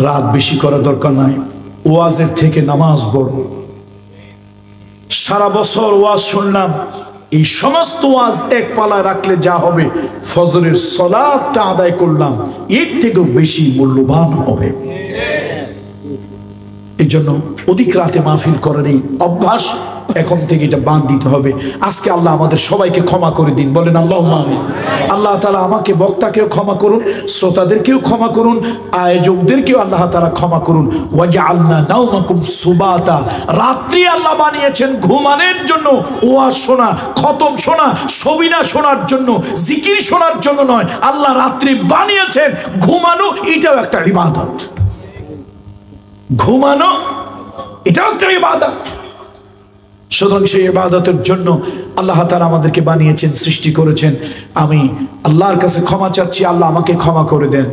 রাত বেশি করা দরকার নাই, ওয়াজের থেকে নামাজ বড়। সারা বছর ওয়াজ শুনলাম, এই সমস্ত ওয়াজ এক পালায় রাখলে যা হবে, ফজরের সালাতটা আদায় করলাম, এর থেকেও বেশি মূল্যবান হবে। এই জন্য অধিক রাতে মাহফিল করার এই অভ্যাস এখন থেকে এটা বাদ দিতে হবে। আজকে আল্লাহ আমাদের সবাইকে ক্ষমা করে দিন, বলেন আল্লাহুম্মা আমিন। আল্লাহ তাআলা আমাকে বক্তাকেও ক্ষমা করুন, শ্রোতাদেরকেও ক্ষমা করুন, আয়োজকদেরকেও আল্লাহ তাআলা ক্ষমা করুন। ওয়াজআলনা নাওমাকুম সুবাতা, রাত্রি আল্লাহ বানিয়েছেন ঘুমানোর জন্য, ওয়াজ শোনা, খতম শোনা, সবিনা শোনার জন্য, জিকির শোনার জন্য নয়। আল্লাহ রাত্রি বানিয়েছেন ঘুমানো, এটাও একটা ইবাদত। ঘুমানো এটাও একটা ইবাদত। সুতরাং সেই ইবাদতের জন্য আল্লাহ তাআলা আমাদেরকে বানিয়েছেন, সৃষ্টি করেছেন। আমি আল্লাহর কাছে ক্ষমা চাচ্ছি, আল্লাহ আমাকে ক্ষমা করে দেন।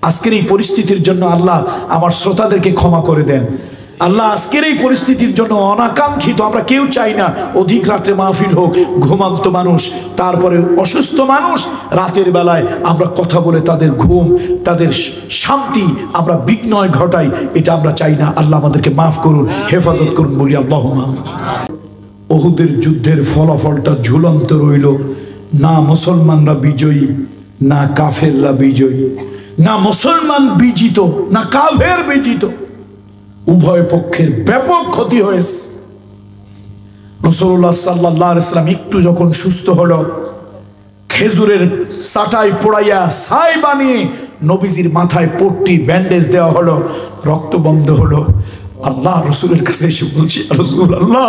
আজকের এই পরিস্থিতির জন্য আল্লাহ আমার শ্রোতাদেরকে ক্ষমা করে দেন। আল্লাহ আজকের এই পরিস্থিতির জন্য অনাকাঙ্ক্ষিত, আমরা কেউ চাই না অধিক রাতে মাহফিল হোক, ঘুমান্ত মানুষ, তারপরে অসুস্থ মানুষ, রাতের বেলায় আমরা কথা বলে তাদের ঘুম, তাদের শান্তি আমরা বিঘ্নয় ঘটাই, এটা আমরা চাই না। আল্লাহ আমাদেরকে মাফ করুন, হেফাজত করুন, বলি আল্লাহুম্মা আমিন। উহুদের যুদ্ধের ফলাফলটা ঝুলন্ত রইল। না মুসলমানরা বিজয়ী, না কাফেররা বিজয়ী, না মুসলমান বিজিত, না কাফের বিজিত, উভয় পক্ষের ব্যাপক ক্ষতি হয়েছে। রাসূলুল্লাহ সাল্লাল্লাহু আলাইহি ওয়াসাল্লাম একটু যখন সুস্থ হলো, খেজুরের চাটাই পোড়াইয়া ছাই বানিয়ে নবীজির মাথায় পট্টি ব্যান্ডেজ দেওয়া হলো, রক্ত বন্ধ হলো। আল্লাহ রসুলের কাছে এসে বলছি, রাসূলুল্লাহ,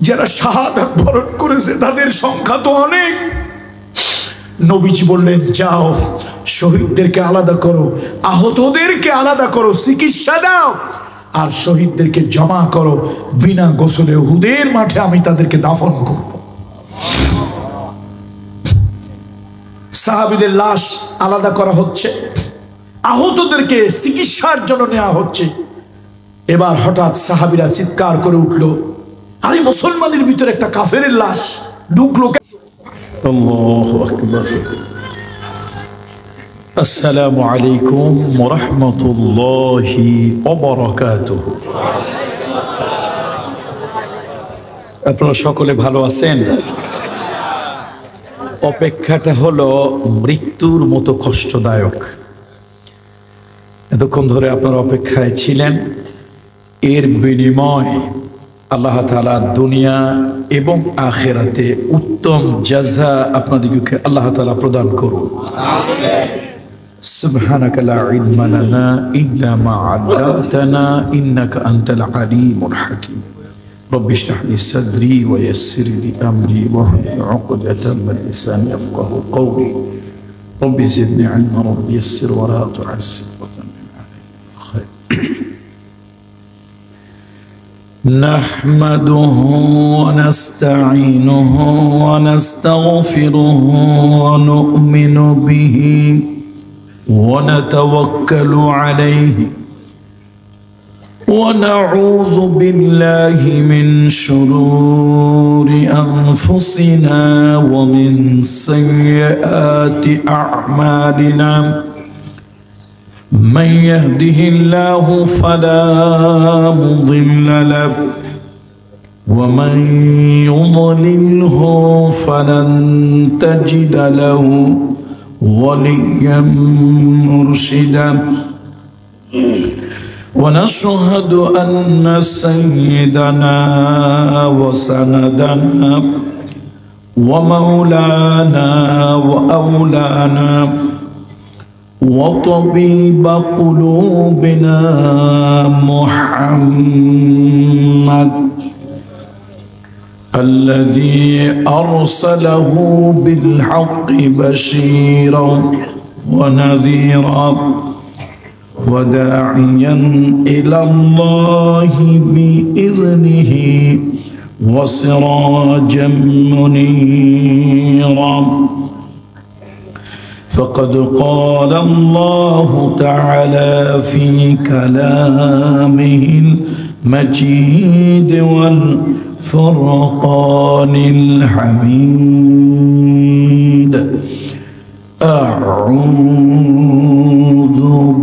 যারা শাহাদাত বরণ করেছে তাদের সংখ্যা তো অনেক। নবীজি বললেন, যাও শহীদদেরকে আলাদা করো, আহতদেরকে আলাদা করো, চিকিৎসা দাও, আর শহীদদেরকে জমা করো, বিনা গোসলে উহুদের মাঠে আমি তাদেরকে দাফন করব। সাহাবীদের লাশ আলাদা করা হচ্ছে, আহতদেরকে চিকিৎসার জন্য নেওয়া হচ্ছে। এবার হঠাৎ সাহাবীরা চিৎকার করে উঠল, আরে মুসলমানের ভিতরে একটা কাফেরের লাশ ঢুকলো। আল্লাহু আকবার। আসসালামু আলাইকুম ওয়া রাহমাতুল্লাহি ওয়া বারাকাতুহু। আপনারা সকলে ভালো আছেন? অপেক্ষাটা হলো মৃত্যুর মতো কষ্টদায়ক। এতক্ষণ ধরে আপনারা অপেক্ষায় ছিলেন, এর বিনিময় আল্লাহ তাআলা দুনিয়া এবং আখিরাতে উত্তম জাযা আপনাদেরকে আল্লাহ তাআলা প্রদান করুন। সুবহানাকা লা ইলমা লানা ইল্লা মা আল্লামতানা ইন্নাকা আনতাল আলিমুল হাকীম। রব্বি ইশরাহ লি সাদরি ওয়া ইয়াসসির লি আমরি ওয়াহলুল উকদাতাম মিন লিসানি ইয়াফকাহু কওলি। রব্বি জিদনি ইলমা রব্বি ইয়াসসির ওয়া লা তু'আসসির ওয়া তামিম আলাইনা খায়র। نحمده ونستعينه ونستغفره ونؤمن به ونتوكل عليه ونعوذ بالله من شرور أنفسنا ومن سيئات أعمالنا من يهده الله فلا مضل له ومن يضلله فلن تجد له وليا مرشدا ونشهد أن سيدنا وسندنا ومولانا وأولانا وطبيب قلوبنا محمد الذي أرسله بالحق بشيرا ونذيرا وداعيا إلى الله بإذنه وسراجا منيرا فقد قال الله تعالى في كلامه المجيد والفرقان الحميد أعوذ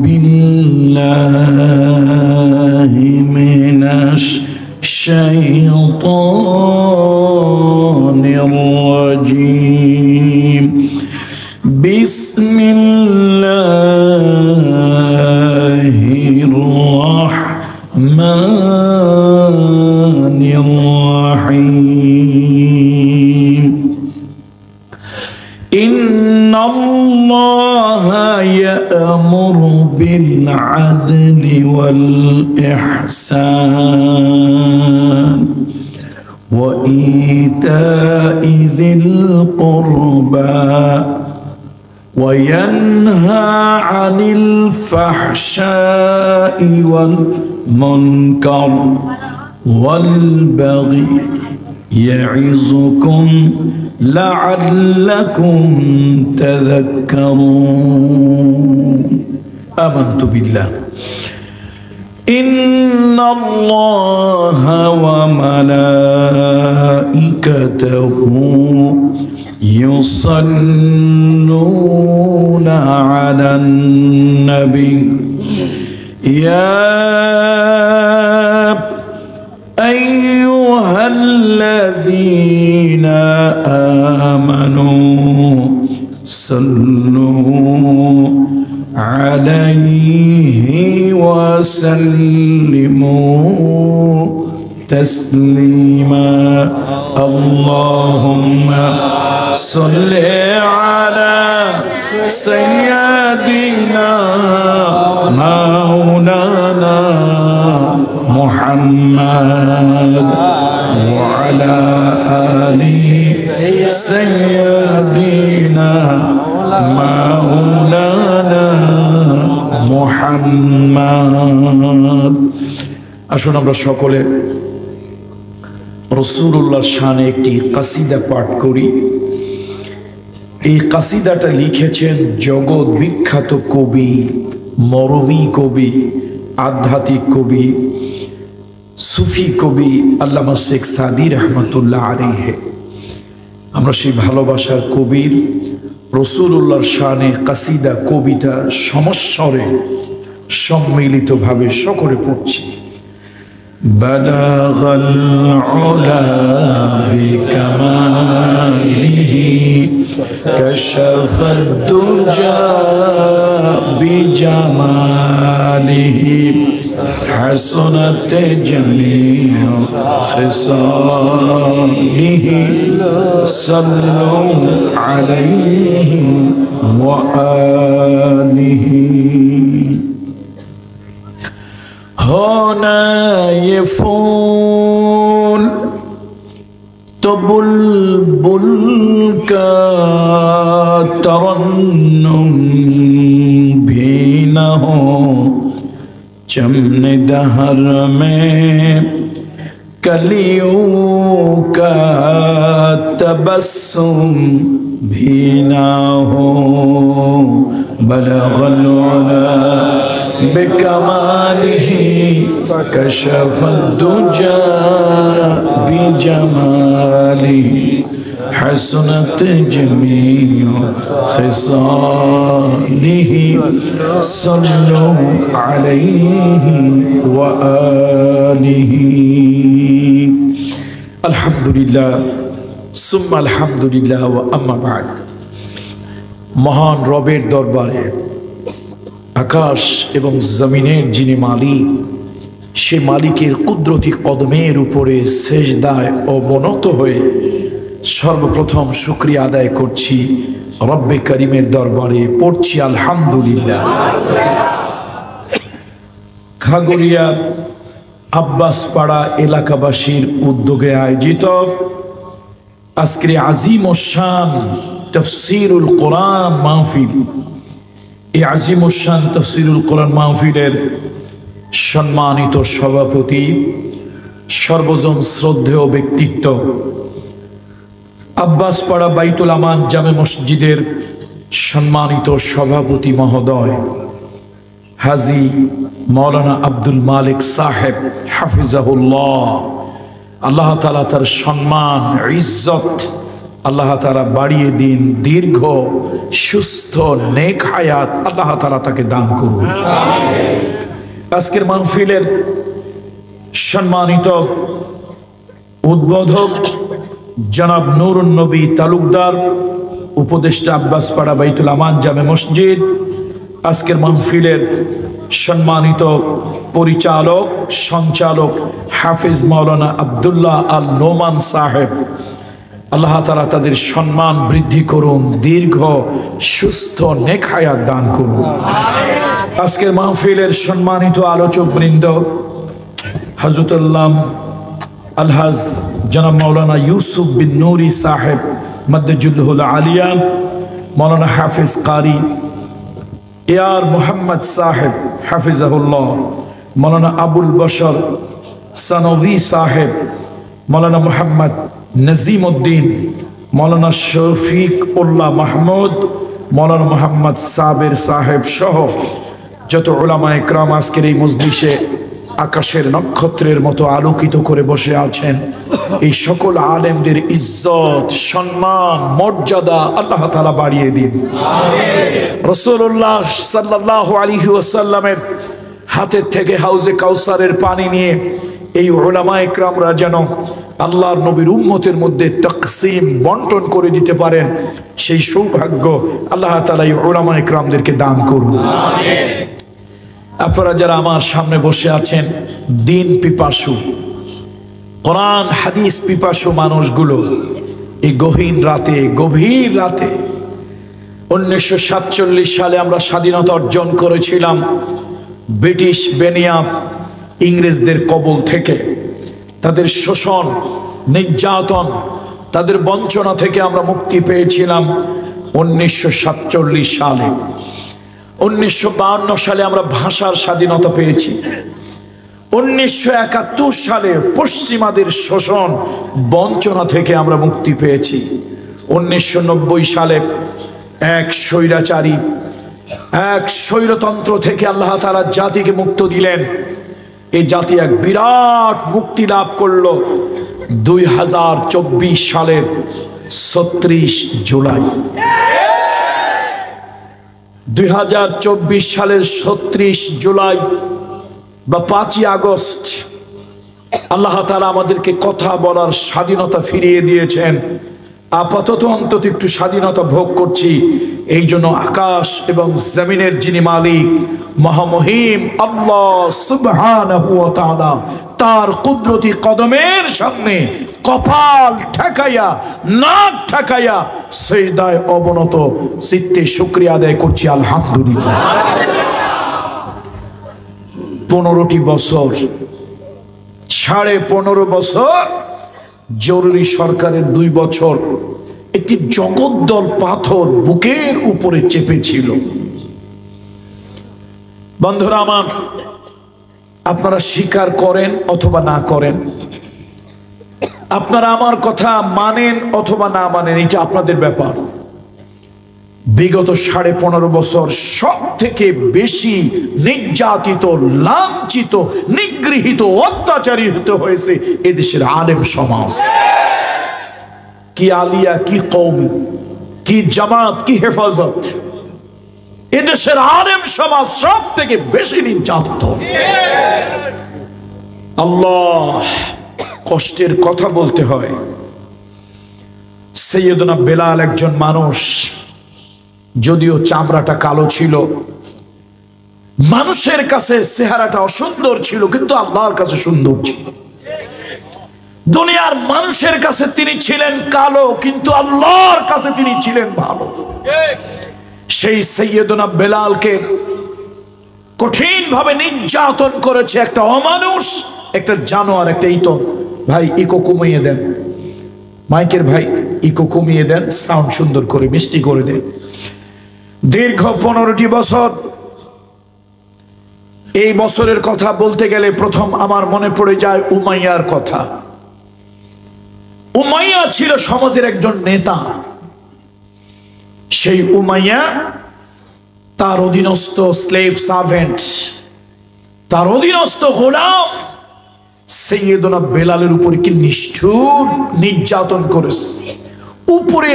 بالله من الشيطان الرجيم بسم الله الرحمن الرحيم إن الله يأمر بالعدل والإحسان وإيتاء ذي القربى وينهى عن الفحشاء والمنكر والبغي يعظكم لعلكم تذكرون آمنت بالله إن الله وملائكته يصلون على النبي يا أيها الذين آمنوا صلوا عليه وسلموا تسليما اللهم صل على سيدنا مولانا محمد وعلى آل سيدنا مولانا محمد আসুন আমরা সকলে রাসূলুল্লাহর শানে একটি কাসিদা পাঠ করি। এই কাসিদাটা লিখেছেন জগৎ বিখ্যাত কবি, মরমী কবি, আধ্যাত্মিক কবি, সুফি কবি আল্লামা শেখ সাদি রহমতুল্লাহ আলাইহি। আমরা সেই ভালোবাসার কবির রাসূলুল্লাহর শানে কাসিদা কবিতা সমস্বরে সম্মিলিতভাবে সকলে পড়ছি। بلغ العلا بكماله كشف الدجى بجماله حسنت جميع خصاله صلوا عليه وآله होना ये फूल तो बुलबुल का तरन्नुम भी न हो चमन दहर में कलियों का तबस्सुम भी न हो बलगल उला بكماله كشف الدجى بجماله حسنت جميع خصاله صلوا عليه وآله الحمد لله ثم الحمد لله وأما بعد মহান রবের দরবারে আকাশ এবং জমিনের যিনি মালিক, সে মালিকের কুদরতি কদমের উপরে সেজদায় অবনত হয়ে সর্বপ্রথম শুকরিয়া আদায় করছি রব্বে করিমের দরবারে, পড়ছি আলহামদুলিল্লাহ। খাগড়িয়া আব্বাসপাড়া এলাকাবাসীর উদ্যোগে আয়োজিত আজকের আজিম ও শান তাফসীরুল কোরআন মাহফিল, এই আজিম ও শান তাফসীরুল কোরআন মাহফিলের সম্মানিত সভাপতি, সর্বজন শ্রদ্ধেয় ব্যক্তিত্ব, আব্বাসপাড়া বাইতুল আমান জামে মসজিদের সম্মানিত সভাপতি মহোদয় হাজী মৌলানা আব্দুল মালিক সাহেব হাফিজাহুল্লাহ, আল্লাহ তাআলা তার সম্মান ইজ্জত আল্লাহ তাআলা বাড়িয়ে দিন, দীর্ঘ সুস্থ নেক হায়াত আল্লাহ তাআলা তাকে দান করুন। আজকের মাহফিলের সম্মানিত উদ্বোধক জনাব নুরুন নবী তালুকদার, উপদেষ্টা আব্বাসপাড়া বাইতুল আমান জামে মসজিদ, আজকের মাহফিলের সম্মানিত পরিচালক সঞ্চালক হাফিজ মাওলানা আব্দুল্লাহ আল নোমান সাহেব, আল্লাহ তাআলা তাদের সম্মান বৃদ্ধি করুন, দীর্ঘ সুস্থ নেক হায়াত দান করুন। আজকের মাহফিলের সম্মানিত আলোচক বৃন্দ হযরত আলহাজ জনাব মাওলানা ইউসুফ বিন নুরি সাহেব মাদ্দাজুল্লাহুল আলিয়া, মাওলানা হাফিজ কারি এআর মোহাম্মদ সাহেব হাফিজাহুল্লাহ, মাওলানা আবুল বশর সানভি সাহেব, মাওলানা মোহাম্মদ নজিম উদ্দিন, মাওলানা শফিক উল্লাহ মাহমুদ, মাওলানা মোহাম্মদ সাবের সাহেব সহ যত উলামা ইকরাম আজকের এই মজলিসে আকাশের নক্ষত্রের মতো আলোকিত করে বসে আছেন, এই সকল আলেমদের ইজ্জত সম্মান মর্যাদা আল্লাহ তাআলা বাড়িয়ে দিন। রাসূলুল্লাহ সাল্লাল্লাহু আলাইহি ওয়াসাল্লামের হাতের থেকে হাউজে কাউসারের পানি নিয়ে এই উলামা ইকরামরা যেন আল্লাহর নবীর উম্মতের মধ্যে তাকসিম বন্টন করে দিতে পারেন, সেই সৌভাগ্য আল্লাহ তাআলা এই উলামা ইকরামদেরকে দান করুন। আপনারা যারা আমার সামনে বসে আছেন, দিন পিপাসু, কোরআন হাদিস পিপাসু মানুষগুলো, এই গভীর রাতে 1947 সালে আমরা স্বাধীনতা অর্জন করেছিলাম ব্রিটিশ বেনিয়াম ইংরেজদের কবল থেকে। তাদের শোষণ নির্যাতন তাদের বঞ্চনা থেকে আমরা মুক্তি পেয়েছিলাম 1947 সালে। 1952 সালে আমরা ভাষার স্বাধীনতা পেয়েছি। 1971 সালে পশ্চিমাদের শোষণ বঞ্চনা থেকে আমরা মুক্তি পেয়েছি। 1990 সালে এক স্বৈরতন্ত্র থেকে আল্লাহ তাআলা জাতিকে মুক্ত দিলেন। এই জাতি এক বিরাট মুক্তি লাভ করলো 2024 সালের 36 জুলাই। 2024 সালের 36 জুলাই বা 5ই আগস্ট আল্লাহ তাআলা আমাদেরকে কথা বলার স্বাধীনতা ফিরিয়ে দিয়েছেন। আপাতত অন্তত একটু স্বাধীনতা ভোগ করছি, এই জন্য আকাশ এবং জমিনের যিনি মালিক মহামহিম আল্লাহ সুবহানাহু ওয়া তাআলা, তার কুদরতি কদমের সামনে কপাল ঠেকাইয়া নাক ঠেকাইয়া সিজদায় অবনত চিত্তে শুকরিয়া আদায় করছি আলহামদুলিল্লাহ। 15টি বছর, 15.5 বছর জরুরি সরকারের 2 বছর একটি জগদ্দল পাথর বুকের উপরে চেপেছিল। বন্ধুরা আমার, আপনারা স্বীকার করেন অথবা না করেন, আপনারা আমার কথা মানেন অথবা না মানেন, এটা আপনাদের ব্যাপার। বিগত 15.5 বছর সব থেকে বেশি নির্যাতিত, লাঞ্ছিত, নিগৃহীত, অত্যাচারিত হয়েছে এদেশের আলেম সমাজ। কি আলিয়া, কি কওম, কি জামাত, কি হেফাজত, এদেশের আলেম সমাজ সব থেকে বেশি নির্যাতিত। আল্লাহ, কষ্টের কথা বলতে হয়। সৈয়দনা বেলাল একজন মানুষ, যদিও চামড়াটা কালো ছিল, মানুষের কাছে চেহারাটা অসুন্দর ছিল, কিন্তু আল্লাহর কাছে সুন্দর ছিল। দুনিয়ার মানুষের কাছে তিনি ছিলেন কালো, কিন্তু আল্লাহর কাছে তিনি ছিলেন ভালো। সেই সৈয়দনা বেলালকে কঠিন ভাবে নির্যাতন করেছে একটা অমানুষ, একটা জানোয়ার, একটা ইতর। ভাই ইকো কমিয়ে দেন, মাইকের ভাই ইকো কমিয়ে দেন, সাউন্ড সুন্দর করে মিষ্টি করে দেন। দীর্ঘ 15টি বছর। এই বছরের কথা বলতে গেলে প্রথম আমার মনে পড়ে যায় উমাইয়ার কথা। উমাইয়া ছিল সমাজের একজন নেতা। সেই উমাইয়া, তার অধীনস্থ স্লেভ সার্ভেন্ট, তার অধীনস্থ গোলাম সৈয়দনা বেলালের উপর কি নিষ্ঠুর নির্যাতন করেছে। উপরে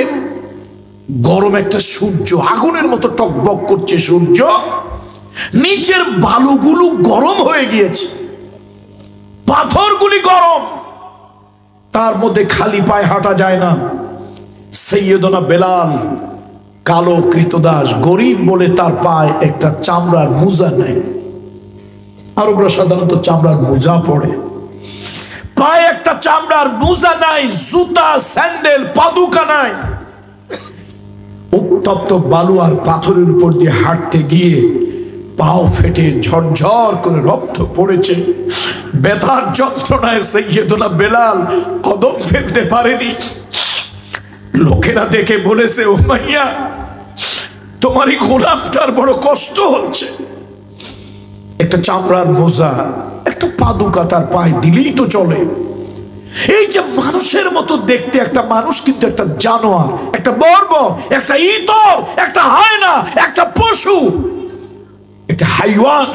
গরম একটা সূর্য, আগুনের মতো টকবক করছে সূর্য, নিচের বালুগুলো গরম হয়ে গিয়েছে, পাথরগুলি গরম, তার মধ্যে খালি পায়ে হাঁটা যায় না। সৈয়দনা বেলাল কালো কৃতদাস, গরিব বলে তার পায়ে একটা চামড়ার মোজা নাই। আরবরা সাধারণত চামড়ার মোজা পরে, পায়ে একটা চামড়ার মোজা নাই, জুতা স্যান্ডেল পাদুকা নাই। উত্তপ্ত বালু আর পাথরের উপর দিয়ে হাঁটতে গিয়ে পাও ফেটে ঝরঝর করে রক্ত পড়েছে। ব্যথার যন্ত্রণায় সৈয়দনা বেলাল কদম ফেলতে পারেনি। লোকেরা দেখে বলেছে, ও মাইয়া, তোমার এই গোলামটার বড় কষ্ট হচ্ছে। একটা চামড়ার মোজা, একটা পাদুকা তার পায়ে দিলেই তো চলে। এই যে মানুষের মতো দেখতে একটা মানুষ, কিন্তু একটা জানোয়ার, একটা বর্বর, একটা ইতর, একটা হায়না, একটা পশু, একটা হাইওয়ান,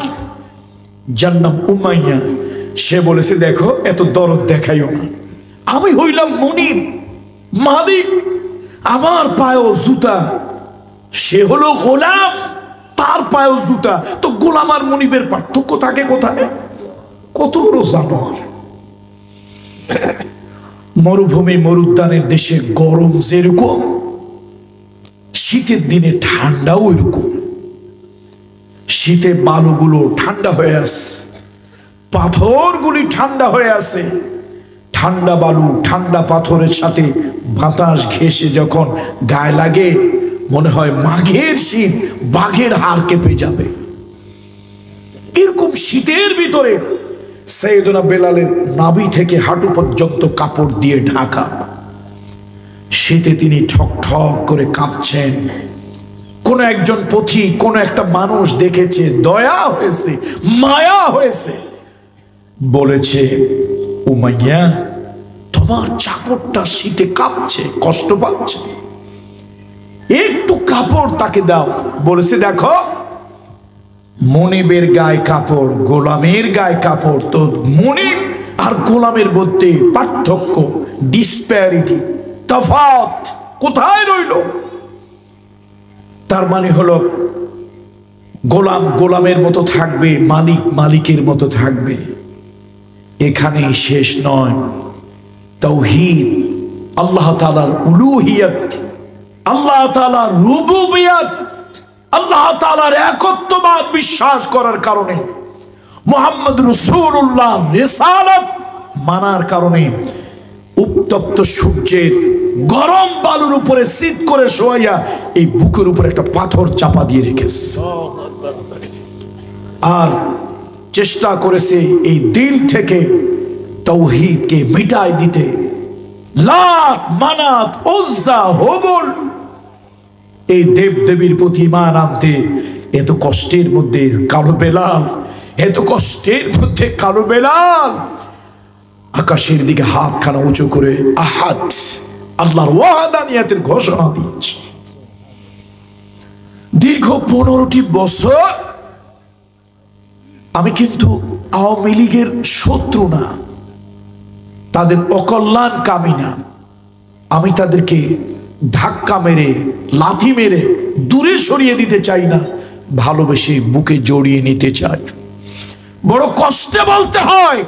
যার নাম উমাইয়া। সে বলেছে, দেখো এত দরদ দেখাইও না, আমি হইলাম মনিব, মালিক, আমার পায়েও জুতা। সে হলো গোলাম, তার পায়েও জুতা। তো গোলাম আর মনিবের পার্থক্য থাকে কোথায়? কত বড় জানোয়ার! মরুভূমি মরুদ্যানের দেশে গরম যেরকম, শীতের দিনে ঠান্ডাও এরকম। শীতে বালুগুলো ঠান্ডা হয়ে আছে, পাথরগুলি ঠান্ডা হয়ে আছে। ঠান্ডা বালু ঠান্ডা পাথরের সাথে বাতাস ঘেঁষে যখন গায়ে লাগে, মনে হয় মাঘের শীত, বাঘের হাড় কেঁপে যাবে। এরকম শীতের ভিতরে সৈয়দনা বেলালের নাভি থেকে হাঁটু পর্যন্ত কাপড় দিয়ে ঢাকা। শীতে তিনি ঠক ঠক করে কাঁপছেন। কোন একজন পথিক, কোন একটা মানুষ দেখেছে, দয়া হয়েছে, মায়া হয়েছে, বলেছে, উমাইয়া, তোমার চাকরটা শীতে কাঁপছে, কষ্ট পাচ্ছে, একটু কাপড় তাকে দাও। বলেছে, দেখো, মনিবের গায়ে কাপড়, গোলামের গায়ে কাপড়, তো মনিব আর গোলামের মধ্যে পার্থক্য, ডিসপ্যারিটি, তফাৎ কোথায় রইল? তার মানে হলো, গোলাম গোলামের মতো থাকবে, মালিক মালিকের মতো থাকবে। এখানেই শেষ নয়, তাওহীদ, আল্লাহ তাআলার উলুহিয়ত, আল্লাহ তাআলার রুবুবিয়ত, আল্লাহ তাআলার একত্ববাদ বিশ্বাস করার কারণে, মুহাম্মদ রাসূলুল্লাহ রিসালাত মানার কারণে উত্তপ্ত সূর্যের গরম বালুর উপরে শীত করে শোয়াইয়া এই বুকের উপরে একটা পাথর চাপা দিয়ে রেখেছে, আর চেষ্টা করেছে এই দিল থেকে তাওহীদকে মিটাই দিতে। লাত, মানাত, উজ্জা, হুবল, এই দেব দেবীর প্রতি ঈমান আনতে এত কষ্টের মধ্যে কালো বেলাল, এত কষ্টের মধ্যে কালো বেলাল আকাশের দিকে হাতখানা উঁচু করে আহাদ, আল্লাহর ওয়াহদানিয়াতের ঘোষণা দিয়েছে। দীর্ঘ 15টি বছর আমি কিন্তু আওয়ামী লীগের শত্রু না, তাদের অকল্যাণ কামী না। আমি তাদেরকে ধাক্কা মেরে, লাথি মেরে দূরে সরিয়ে দিতে চাই না, ভালোবেসে বুকে জড়িয়ে নিতে চাই। বড় কষ্টে বলতে হয়,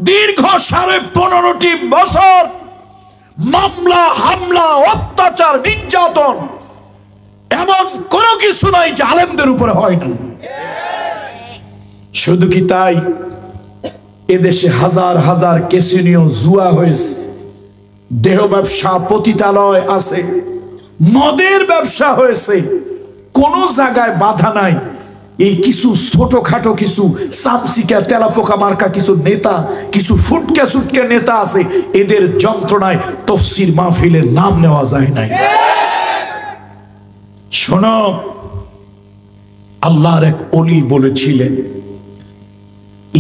দীর্ঘ 15.5 বছর মামলা, হামলা, অত্যাচার, নির্যাতন, এমন কোনো কিছু নাই যে আলেমদের উপরে হয় না। শুধু কি তাই, এদেশে হাজার হাজার ক্যাসিনো, জুয়া হয়েছে, দেহ ব্যবসা, পতিতালয় আছে, মদের ব্যবসা হয়েছে, কোন জায়গায় বাধা নাই। এই কিছু ছোটখাটো কিছু চামচিকা তেলাপোকা মার্কা কিছু নেতা, কিছু ফুটকে সুটকে নেতা আছে, এদের যন্ত্রণায় তাফসীর মাহফিলের নাম নেওয়া যায় নাই। শোনো, আল্লাহর এক ওলি বলেছিলেন,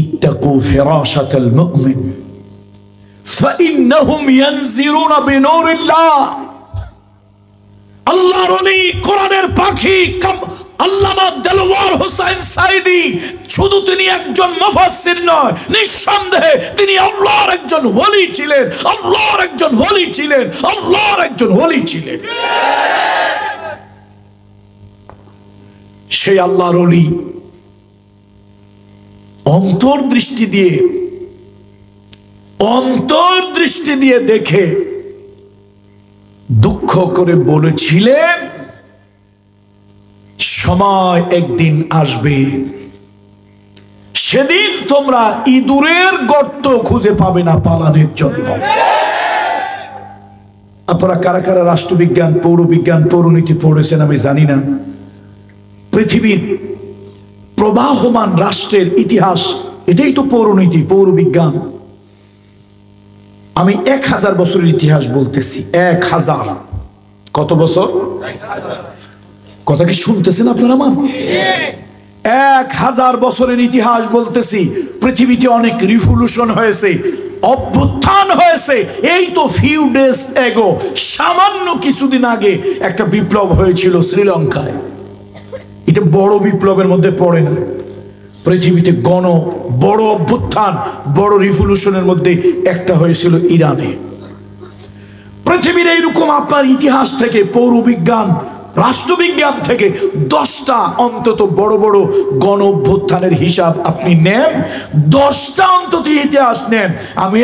ইত্তাকু ফিরাশাতাল মুমিন ফাইন্নাহুম ইয়ানজিরুনা বিনূরিল্লাহ। আল্লাহর ওলি, কোরআনের পাখি আল্লামা দেলওয়ার হোসেন সাইদি, শুধু তিনি একজন মুফাসসির নয়, নিঃসন্দেহে তিনি আল্লাহর একজন ওলি ছিলেন, আল্লাহর একজন ওলি ছিলেন, আল্লাহর একজন ওলি ছিলেন। সেই আল্লাহর ওলি অন্তর্দৃষ্টি দিয়ে দেখে দুঃখ করে বলেছিলেন, সময় একদিন আসবে, সেদিন তোমরা ইঁদুরের গর্ত খুঁজে পাবে না পালানোর জন্য। আপনারা কারা কারা রাষ্ট্রবিজ্ঞান, পৌরবিজ্ঞান, পৌরনীতি পড়েছেন আমি জানি না। পৃথিবীর প্রবাহমান রাষ্ট্রের ইতিহাস, এটাই তো পৌরনীতি, পৌরবিজ্ঞান। আমি 1000 বছরের ইতিহাস বলতেছি। 1000 কত বছর? কথা কি শুনতেছেন আপনারা? আমার 1000 বছরের ইতিহাস বলতেছি। পৃথিবীতে অনেক রিভলিউশন হয়েছে, অভ্যুত্থান হয়েছে। এই তো ফিউ ডেজ এগো, সামান্য কিছুদিন আগে একটা বিপ্লব হয়েছিল শ্রীলঙ্কায়। এটা বড় বিপ্লবের মধ্যে পড়ে না। পৃথিবীতে বড় অভ্যুত্থান, বড় রিভলিউশনের মধ্যে একটা হয়েছিল ইরানে। পৃথিবীর এইরকম আপনার ইতিহাস থেকে, পৌরবিজ্ঞান, রাষ্ট্রবিজ্ঞান থেকে 10টা অন্তত বড় বড় গণ অভ্যুত্থানের হিসাব আপনি নেন, 10টা অন্তত ইতিহাস নেন। আমি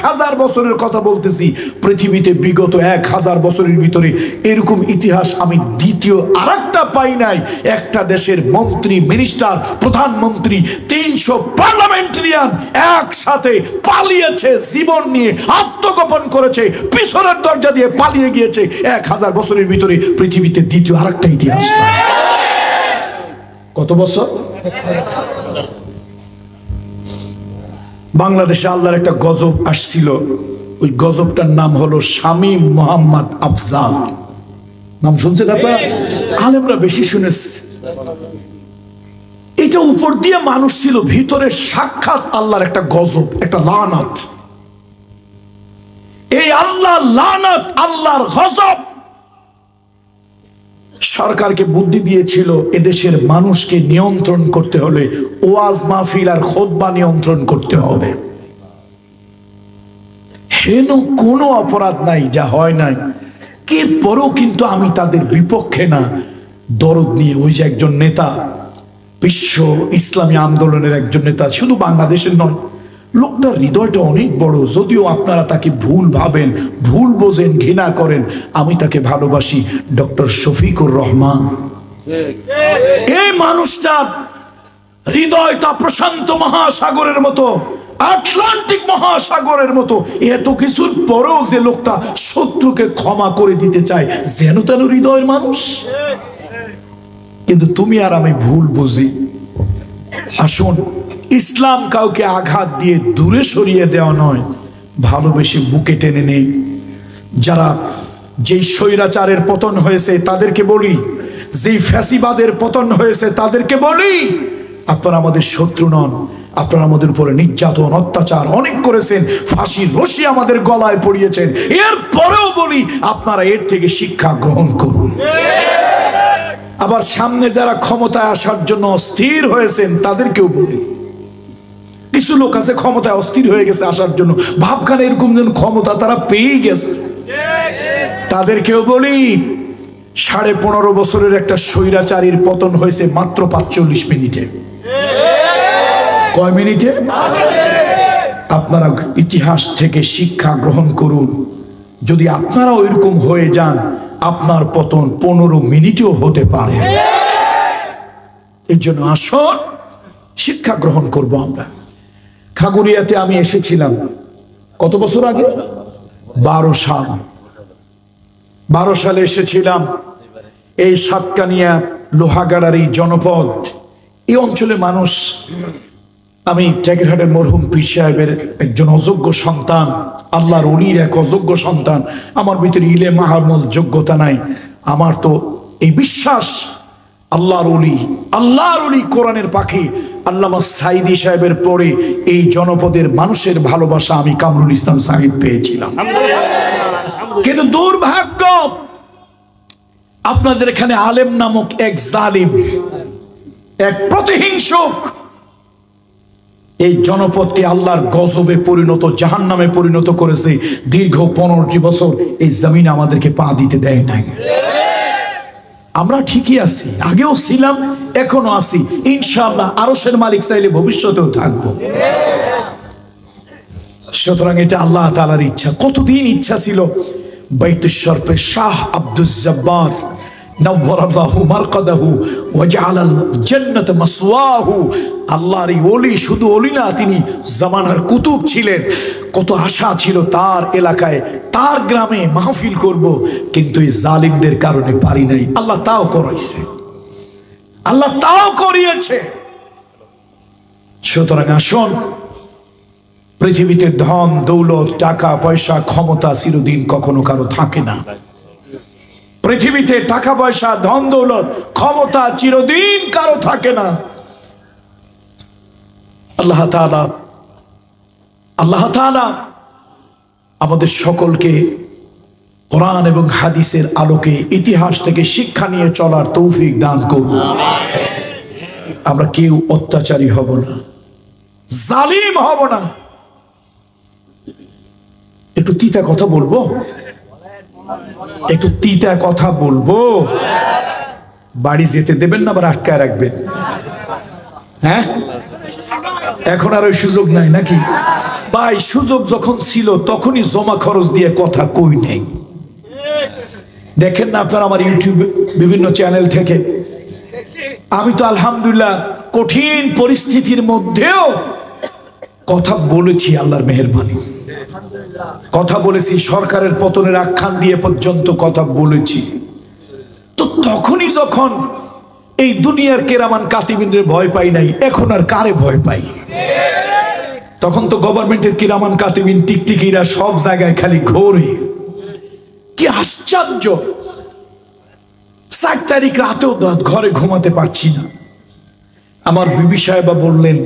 1000 বছরের কথা বলতেছি। পৃথিবীতে বিগত 1000 বছরের ভিতরে এরকম ইতিহাস আমি দ্বিতীয় আরেকটা পাই নাই। একটা দেশের মন্ত্রী, মিনিস্টার, প্রধানমন্ত্রী, 300 পার্লামেন্টারিয়ান একসাথে পালিয়েছে, জীবন নিয়ে আত্মগোপন করেছে, পিছনের দরজা দিয়ে পালিয়ে গিয়েছে। 1000 বছরের ভিতরে পৃথিবীতে দ্বিতীয় আরেকটা ইতিহাস। কত বছর? বাংলাদেশে আল্লাহর একটা গজব আসছিল। ওই গজবটার নাম হলো শামীম মোহাম্মদ আফজাল। নাম শুনছেন আপনারা? আলেমরা বেশি শুনেছে। এটা উপর দিয়ে মানুষ ছিল, ভিতরে সাক্ষাৎ আল্লাহর একটা গজব, একটা লানত। এই আল্লাহ লানত, আল্লাহর গজব। সরকারকে বুদ্ধি দিয়েছিল এদেশের মানুষকে নিয়ন্ত্রণ করতে হলে ওয়াজ মাহফিল আর খুতবা নিয়ন্ত্রণ করতে হবে। হেন কোনো অপরাধ নাই যা হয় নাই। এরপরেও কিন্তু আমি তাদের বিপক্ষে না, দরদ নিয়ে। ওই যে একজন নেতা, বিশ্ব ইসলামী আন্দোলনের একজন নেতা, শুধু বাংলাদেশের নয়, লোকটার হৃদয়টা অনেক বড়। যদিও আপনারা তাকে ভুল ভাবেন, ভুল বোঝেন, ঘৃণা করেন, আমি তাকে ভালোবাসি। ডক্টর শফিকুর রহমান। এই মানুষটা হৃদয়টা প্রশান্ত মহাসাগরের মতো, আটলান্টিক মহাসাগরের মতো। এত কিছুর পরেও যে লোকটা শত্রুকে ক্ষমা করে দিতে চায়, যেন তেন হৃদয়ের মানুষ। কিন্তু তুমি আর আমি ভুল বুঝি। আসুন, ইসলাম কাউকে আঘাত দিয়ে দূরে সরিয়ে দেওয়া নয়, ভালোবেসে বুকে টেনে নেই। যারা যেই স্বৈরাচারের পতন হয়েছে তাদেরকে বলি, যেই ফ্যাসিবাদের পতন হয়েছে তাদেরকে বলি, আপনারা আমাদের শত্রু নন। আপনারা আমাদের উপরে নির্যাতন, অত্যাচার অনেক করেছেন, ফাঁসির রশি আমাদের গলায় পড়িয়েছেন। এরপরেও বলি, আপনারা এর থেকে শিক্ষা গ্রহণ করুন। আবার সামনে যারা ক্ষমতায় আসার জন্য অস্থির হয়েছেন তাদেরকেও বলি, কিছু লোক আছে ক্ষমতায় অস্থির হয়ে গেছে আসার জন্য, ভাবখান এরকম যেন ক্ষমতা তারা পেয়ে গেছে। তাদেরকেও বলি, 15.5 বছরের একটা স্বৈরাচারীর পতন হয়েছে মাত্র 45 মিনিটে। কয় মিনিটে? আপনারা ইতিহাস থেকে শিক্ষা গ্রহণ করুন। যদি আপনারা ওইরকম হয়ে যান, আপনার পতন 15 মিনিটেও হতে পারে। এই জন্য আসুন, শিক্ষা গ্রহণ করব আমরা। খাগড়িয়াতে আমি এসেছিলাম কত বছর আগে? 12 সালে এসেছিলাম। এই সাতকানিয়া লোহাগাড়ার এই জনপদ, এই অঞ্চলে মানুষ, আমি টেকেরহাটের মরহুম পীর সাহেবের একজন অযোগ্য সন্তান, আল্লাহর ওলির এক অযোগ্য সন্তান। আমার ভিতরে ইলম আমল যোগ্যতা নাই। আমার তো এই বিশ্বাস, আল্লাহর ওলি, কোরআনের পাখি আল্লামা সাইদি সাহেবের পরে এই জনপদের মানুষের ভালোবাসা আমি কামরুল ইসলাম সাহিব পেয়েছিলাম। কিন্তু দুর্ভাগ্য, আপনাদের এখানে আলেম নামক এক জালিম, এক প্রতিহিংসক এই জনপদকে আল্লাহর গজবে পরিণত, জাহান্নামে পরিণত করেছে। দীর্ঘ 15টি বছর এই জমিনে আমাদেরকে পা দিতে দেয় নাই। আমরা ঠিকই আছি, আগেও ছিলাম, এখনো আছি, ইনশাআল্লাহ আরশের মালিক চাইলে ভবিষ্যতেও থাকবো। সুতরাং এটা আল্লাহ তাআলার ইচ্ছা। কতদিন ইচ্ছা ছিল বাইতুশ শরফে শাহ আব্দুল জব্বার নওয়ারাল্লাহু মারকাদাহু ওয়া জাআলাল জান্নাত মাসওয়াহু, আল্লাহর এই ওলি, শুধু ওলি না, তিনি জামানার কুতুব ছিলেন। কত আশা ছিল তার এলাকায়, তার গ্রামে মাহফিল করব, কিন্তু এই জালিমদের কারণে পারি নাই। আল্লাহ তাও করাইছে, আল্লাহ তাও করিয়েছে। সুতরাং আসুন, পৃথিবীতে ধন দৌলত টাকা পয়সা ক্ষমতা চিরদিন কখনো কারো থাকে না। পৃথিবীতে টাকা পয়সা ধন দৌলত ক্ষমতা চিরদিন কারো থাকে না। আল্লাহ তাআলা আমাদের সকলকে কোরআন এবং হাদিসের আলোকে ইতিহাস থেকে শিক্ষা নিয়ে চলার তৌফিক দান করুন। আমরা কেউ অত্যাচারী হব না, জালিম হব না। একটু তিতা কথা বলবো, একটু তিতা কথা বলবো। বাড়ি যেতে দেবেন না, আবার আটকায় রাখবেন? হ্যাঁ, এখন আর ওই সুযোগ নাই নাকি ভাই? সুযোগ যখন ছিল তখনই জমা খরচ দিয়ে কথা কই নেই। দেখেন না আপনারা আমার ইউটিউবে বিভিন্ন চ্যানেল থেকে, আমি তো আলহামদুলিল্লাহ কঠিন পরিস্থিতির মধ্যেও কথা বলেছি, আল্লাহর মেহেরবানি কথা বলেছি, সরকারের পতনের আখ্যান দিয়ে পর্যন্ত কথা বলেছি। তো তখনই যখন এই দুনিয়ার কেরামান কাতিবিনদের ভয় পাই নাই, এখন আর কারে ভয় পাই? তখন তো গভর্নমেন্টের কিরামান কাতিবিন টিকটিকিরা সব জায়গায় খালি ঘোরে। কি আশ্চর্য! 4 তারিখ রাতেও ঘরে ঘুমাতে পারছি না। আমার বিবি সাহেবা বললেন,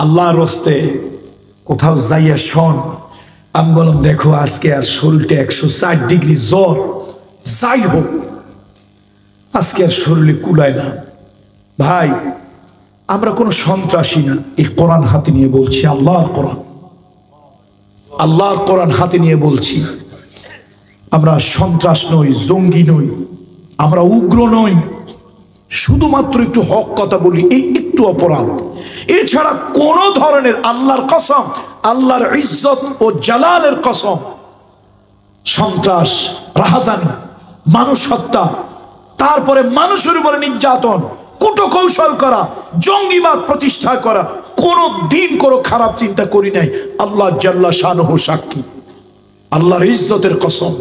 আল্লাহর রাস্তে কোথাও যাইয়া শোন। আমি বললাম, দেখো আজকে আর শরীরটা 104 ডিগ্রি জ্বর, যাই হোক আজকে আর শরীরে কুলায় না। ভাই, আমরা কোনো সন্ত্রাসী না, এই কোরআন হাতে নিয়ে বলছি, আল্লাহর কোরআন, আল্লাহর কোরআন হাতে নিয়ে বলছি। আমরা সন্ত্রাস নই, জঙ্গি নই, আমরা উগ্র নই, শুধুমাত্র একটু হক কথা বলি, এই একটু অপরাধ। এছাড়া কোন ধরনের, আল্লাহর কসম, আল্লাহর ইজ্জত ও জালালের কসম, সন্ত্রাস, রাহাজানি, মানুষ হত্যা, তারপরে মানুষের উপরে নির্যাতন, কুটকৌশল করা, জঙ্গিবাদ প্রতিষ্ঠা করা, কোনো দিন কোনো খারাপ চিন্তা করি নাই। আল্লাহ জাল্লা শানুহু সাক্ষী, আল্লাহর ইজ্জতের কসম।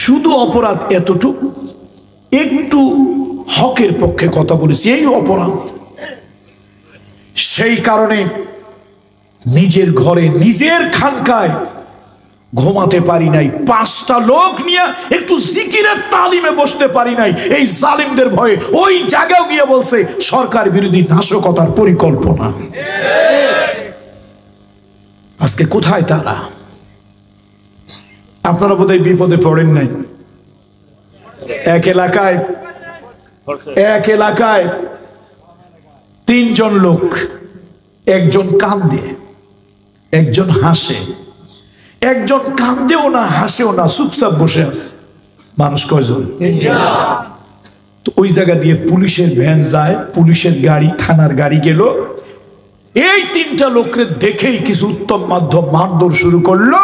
শুধু অপরাধ এতটুকু, একটু হকের পক্ষে কথা বলেছি, এই অপরাধ। সেই কারণে নিজের ঘরে, নিজের খানকায় ঘুমাতে পারি নাই, 5টা লোক নিয়ে একটু জিকিরের তালিমে বসতে পারি নাই, এই জালিমদের ভয়ে। ওই জায়গায় গিয়ে বলছে সরকার বিরোধী নাশকতার পরিকল্পনা। আজকে কোথায় তারা? আপনারা বোধহয় বিপদে পড়েন নাই। এক এলাকায় 3 জন লোক, একজন কান্দে, একজন হাসে, একজন কান্দেও না হাসেও না, চুপচাপ বসে আছে। মানুষ কয়জন? তো ওই জায়গা দিয়ে পুলিশের ভ্যান যায়, পুলিশের গাড়ি, থানার গাড়ি গেল। এই 3টা লোককে দেখেই কিছু উত্তম মাধ্যম মারধর শুরু করলো,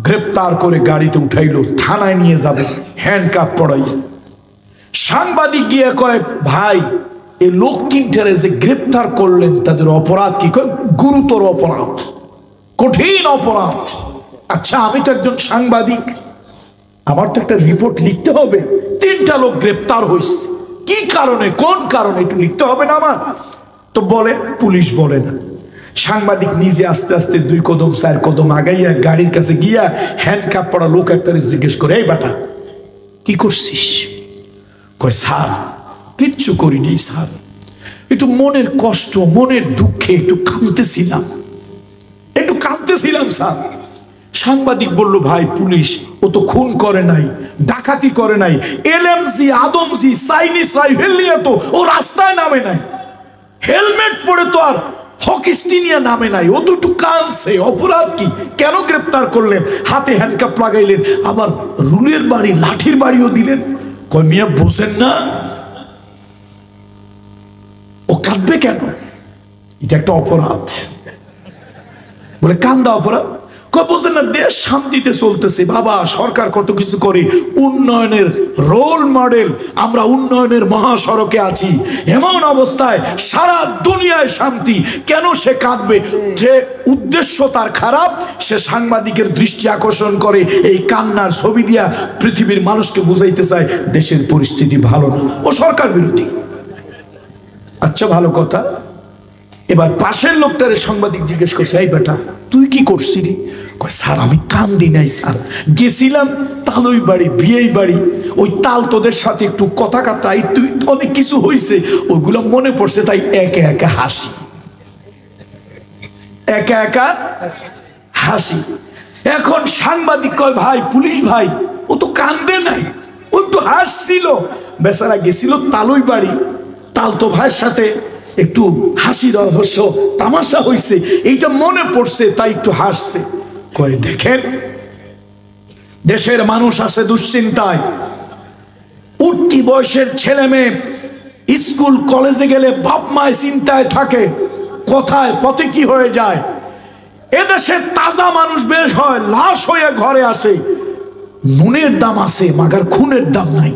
গ্রেপ্তার করে গাড়িতে উঠাইলো, থানায় নিয়ে যাবে, হ্যান্ডকাপ পড়াইয়া। সাংবাদিক গিয়ে কয়, ভাই এই লোক 3টারে যে গ্রেপ্তার করলেন তাদের অপরাধ কি? কয় গুরুতর অপরাধ, কঠিন অপরাধ। আচ্ছা, আমি তো একজন সাংবাদিক, আমার তো একটা রিপোর্ট লিখতে হবে। 3টা লোক গ্রেপ্তার হয়েছে, কি কারণে, কোন কারণে, একটু লিখতে হবে না আমার? তো বলে, পুলিশ বলে না। সাংবাদিক নিজে আস্তে আস্তে 2 কদম 4 কদম আগাইয়া গাড়ির কাছে গিয়া হ্যান্ডকাপ পড়া লোক একটারে জিজ্ঞেস করে, এই বেটা কি করছিস? কয়, স্যার কিচ্ছু করিনি স্যার, একটু মনের কষ্ট, মনের দুঃখে একটু কাঁদতেছিলাম স্যার। সাংবাদিক বলল, ভাই পুলিশ ও তো খুন করে নাই, ডাকাতি করে নাই, এলএমজি আদমজি চাইনিজ রাইফেল নিয়ে তো ও রাস্তায় নামে নাই, হেলমেট পরে তো আর হকিস্টিনিয়া নামে নাই, ও দুটো কানছে। অপরাধ কি? কেন গ্রেপ্তার করলেন? হাতে হ্যান্ডকাপ লাগাইলেন, আবার রুলের বাড়ি, লাঠির বাড়িও দিলেন। কই মিয়া বুঝেন না, ও কাঁদবে কেন? এটা একটা অপরাধ। বলে কান্দা অপরাধ? বুঝেন না, দেশ শান্তিতে চলতেছে বাবা, সরকার কত কিছু করে, উন্নয়নের রোল মডেল, আমরা উন্নয়নের মহাসড়কে আছি, এমন অবস্থায় সারা দুনিয়ায় শান্তি, কেন সে কাঁদবে? যে উদ্দেশ্য তার খারাপ, সে সাংবাদিকের দৃষ্টি আকর্ষণ করে এই কান্নার ছবি দিয়া পৃথিবীর মানুষকে বুঝাইতে চায় দেশের পরিস্থিতি ভালো না, ও সরকার বিরোধী। আচ্ছা ভালো কথা, এবার পাশের লোকটারে সাংবাদিক জিজ্ঞেস করছে, এই বেটা তুই কি করছিলি? কয় স্যার আমি কান্দি নাই স্যার, গেছিলাম তালই বাড়ি, বিয়েই বাড়ি, ওই তাল তোদের সাথে একটু কথা কাটা, একটু অনেক কিছু হয়েছে, ওইগুলো মনে পড়ছে, তাই একা একা হাসি, একা একা হাসি। এখন সাংবাদিক কয় ভাই, পুলিশ ভাই, ও তো কান্দে নাই, ও একটু হাসছিল, বেচারা গেছিল তালই বাড়ি, তাল তো ভাইয়ের সাথে একটু হাসি রহস্য তামাশা হইছে, এইটা মনে পড়ছে তাই একটু হাসছে। কয় দেখেন, দেশের মানুষ আছে দুশ্চিন্তায়, উঠতি বয়সের ছেলে মেয়ে স্কুল কলেজে গেলে বাপ মায় চিন্তায় থাকে, কোথায় পথে কি হয়ে যায়। এদেশে তাজা মানুষ বের হয়, লাশ হয়ে ঘরে আসে, নুনের দাম আছে মাগার খুনের দাম নাই।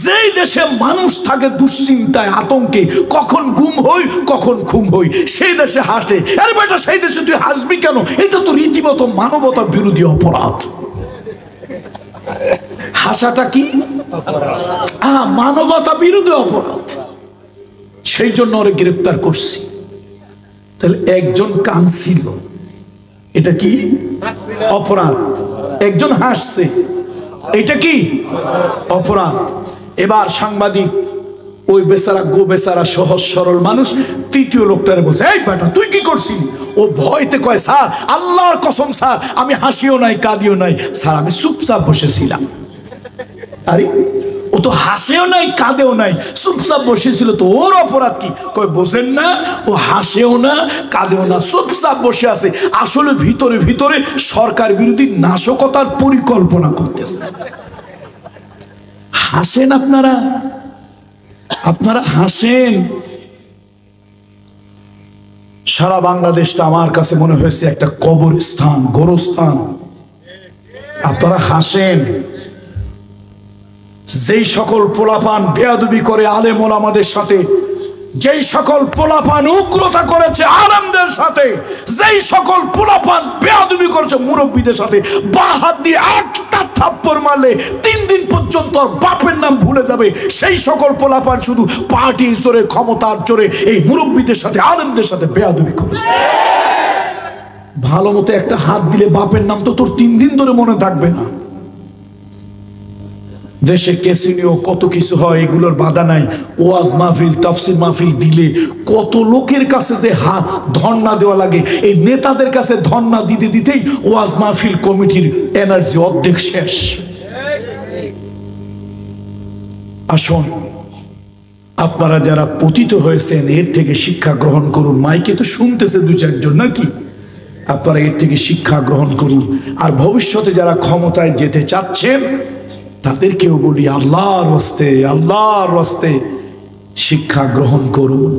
যেই দেশে মানুষ থাকে দুশ্চিন্তায় আতঙ্কে, কখন গুম হই কখন খুম হই, সেই দেশে হাসে। আরে বেটা সেই দেশে তুই হাসবি কেন? এটা তো রীতিমতো মানবতা বিরোধী অপরাধ। হাসাটা কি মানবতা বিরোধী অপরাধ, সেই জন্য ওরে গ্রেপ্তার করছি। তাহলে একজন কাঁদছিল, এটা কি অপরাধ? একজন হাসছে, এটা কি অপরাধ? এবার সাংবাদিক ওই বেচারা গো বেচারা সহজ সরল মানুষ তৃতীয় লোকটারে বলছে, এই বেটা তুই কি করছিস? ও ভয়তে কয়, স্যার আল্লাহর কসম স্যার আমি হাসিও নাই কাঁদিও নাই স্যার, আমি চুপচাপ বসেছিলাম। আরে ও তো হাসেও নাই কাঁদেও নাই, চুপচাপ বসেছিল, তো ওর অপরাধ কি? কয় বোঝেন না, ও হাসেও না কাঁদেও না, চুপচাপ বসে আছে, আসলে ভিতরে ভিতরে সরকার বিরোধী নাশকতার পরিকল্পনা করতেছে। হাসেন আপনারা, আপনারা হাসেন। সারা বাংলাদেশটা আমার কাছে মনে হয়েছে একটা কবরস্থান, গোরস্থান। আপনারা হাসেন। যেই সকল পোলাপান বেয়াদবি করে আলেম ওলামাদের সাথে, যেই সকল পোলাপান উগ্রতা করেছে আলেমদের সাথে, যেই সকল পোলাপান বেয়াদবি করেছে মুরব্বীদের সাথে, বা হাত দিয়ে একটা থাপ্পড় মারলে 3 দিন পর্যন্ত বাপের নাম ভুলে যাবে, সেই সকল পোলাপান শুধু পার্টির জোরে ক্ষমতার জোরে এই মুরব্বীদের সাথে আলেমদের সাথে বেয়াদবি করেছে। ভালো মতো একটা হাত দিলে বাপের নাম তো তোর 3 দিন ধরে মনে থাকবে না। দেশে ক্যাসিনো কত কিছু হয়, এগুলোর বাধা নাই। ওয়াজ মাহফিল তাফসির মাহফিল দিলে কত লোকের কাছে যে হাত ধর্ণা দেওয়া লাগে, এই নেতাদের কাছে ধর্ণা দিতে দিতেই ওয়াজ মাহফিল কমিটির এনার্জি অর্ধেক শেষ। আসুন আপনারা যারা পতিত হয়েছেন এর থেকে শিক্ষা গ্রহণ করুন। মাইকে তো শুনতেছে 2-4 জন নাকি, আপনারা এর থেকে শিক্ষা গ্রহণ করুন। আর ভবিষ্যতে যারা ক্ষমতায় যেতে চাচ্ছেন তাদেরকেও বলি, আল্লাহর রাস্তে শিক্ষা গ্রহণ করুন।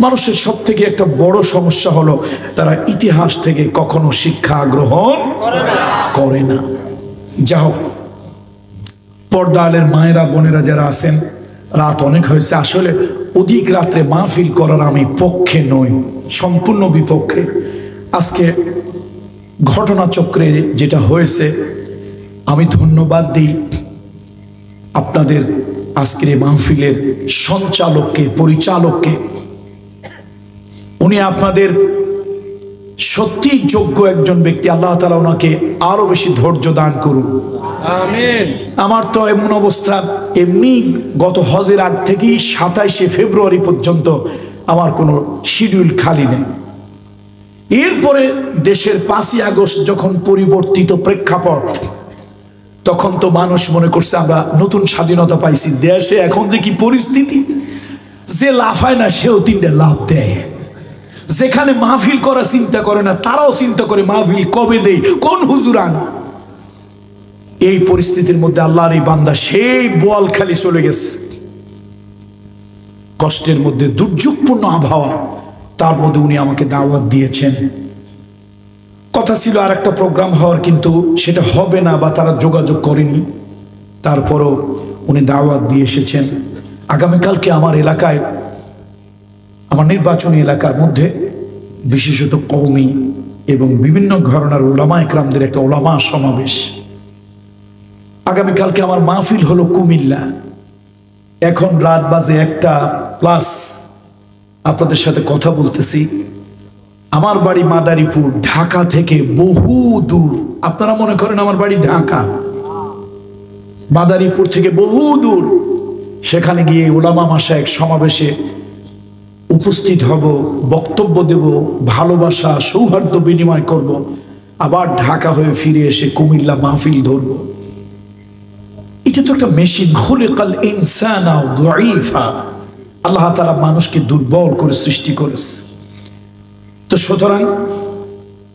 মানুষের সব থেকে একটা বড় সমস্যা হলো তারা ইতিহাস থেকে কখনো শিক্ষা গ্রহণ করে না। যা হোক, পর্দালের মায়েরা বোনেরা যারা আছেন, রাত অনেক হয়েছে, আসলে অধিক রাত্রে মাহফিল করার আমি পক্ষে নই, সম্পূর্ণ বিপক্ষে। আজকে ঘটনাচক্রে যেটা হয়েছে, আমি ধন্যবাদ দিই আপনাদের আজকের মাহফিলের সঞ্চালককে, পরিচালককে। উনি আপনাদের সত্যি যোগ্য একজন ব্যক্তি। আল্লাহ তাআলা ওনাকে আরো বেশি ধৈর্য দান করুন। আমিন। আমার তো এমন অবস্থা, এমনি গত হজের আগ থেকেই 27শে ফেব্রুয়ারি পর্যন্ত আমার কোনো শিডিউল খালি নেই। এরপরে দেশের 5ই আগস্ট যখন পরিবর্তিত প্রেক্ষাপট, তখন তো মানুষ মনে করছে আমরা নতুন স্বাধীনতা পাইছি। দেশে এখন যে কি পরিস্থিতি, যে লাফায় না সেও 3টে লাফ দেয়। যেখানে মাহফিল করা চিন্তা করে না, তারাও চিন্তা করে মাহফিল কবে দেই, কোন হুজুর আন। এই পরিস্থিতির মধ্যে আল্লাহর এই বান্দা সেই বোয়ালখালী চলে গেছে, কষ্টের মধ্যে, দুর্যোগপূর্ণ আবহাওয়া, তার মধ্যে উনি আমাকে দাওয়াত দিয়েছেন। কথা ছিল আর একটা প্রোগ্রাম হওয়ার, কিন্তু সেটা হবে না বা তারা যোগাযোগ করেনি। তারপরও উনি দাওয়াত দিয়ে এসেছেন। আগামীকালকে আমার এলাকায়, আমার নির্বাচনী এলাকার মধ্যে বিশেষত কওমি এবং বিভিন্ন ঘরানার ওলামা একরামদের একটা ওলামা সমাবেশ। আগামীকালকে আমার মাহফিল হলো কুমিল্লা। এখন রাত বাজে 1:00+। আপনাদের সাথে কথা বলতেছি, আমার বাড়ি মাদারীপুর, ঢাকা থেকে বহু দূর। আপনারা মনে করেন আমার বাড়ি ঢাকা, মাদারীপুর থেকে বহু দূর। সেখানে গিয়ে উলামা মাশায়েখ সমাবেশে উপস্থিত হব, বক্তব্য দেব, ভালোবাসা সৌহার্দ্য বিনিময় করব, আবার ঢাকা হয়ে ফিরে এসে কুমিল্লা মাহফিল ধরব। এটা তো একটা মেশিন। খুলিকাল ইনসানা দাঈফা, আল্লাহ তাআলা মানুষকে দুর্বল করে সৃষ্টি করেছে। তো সুতরাং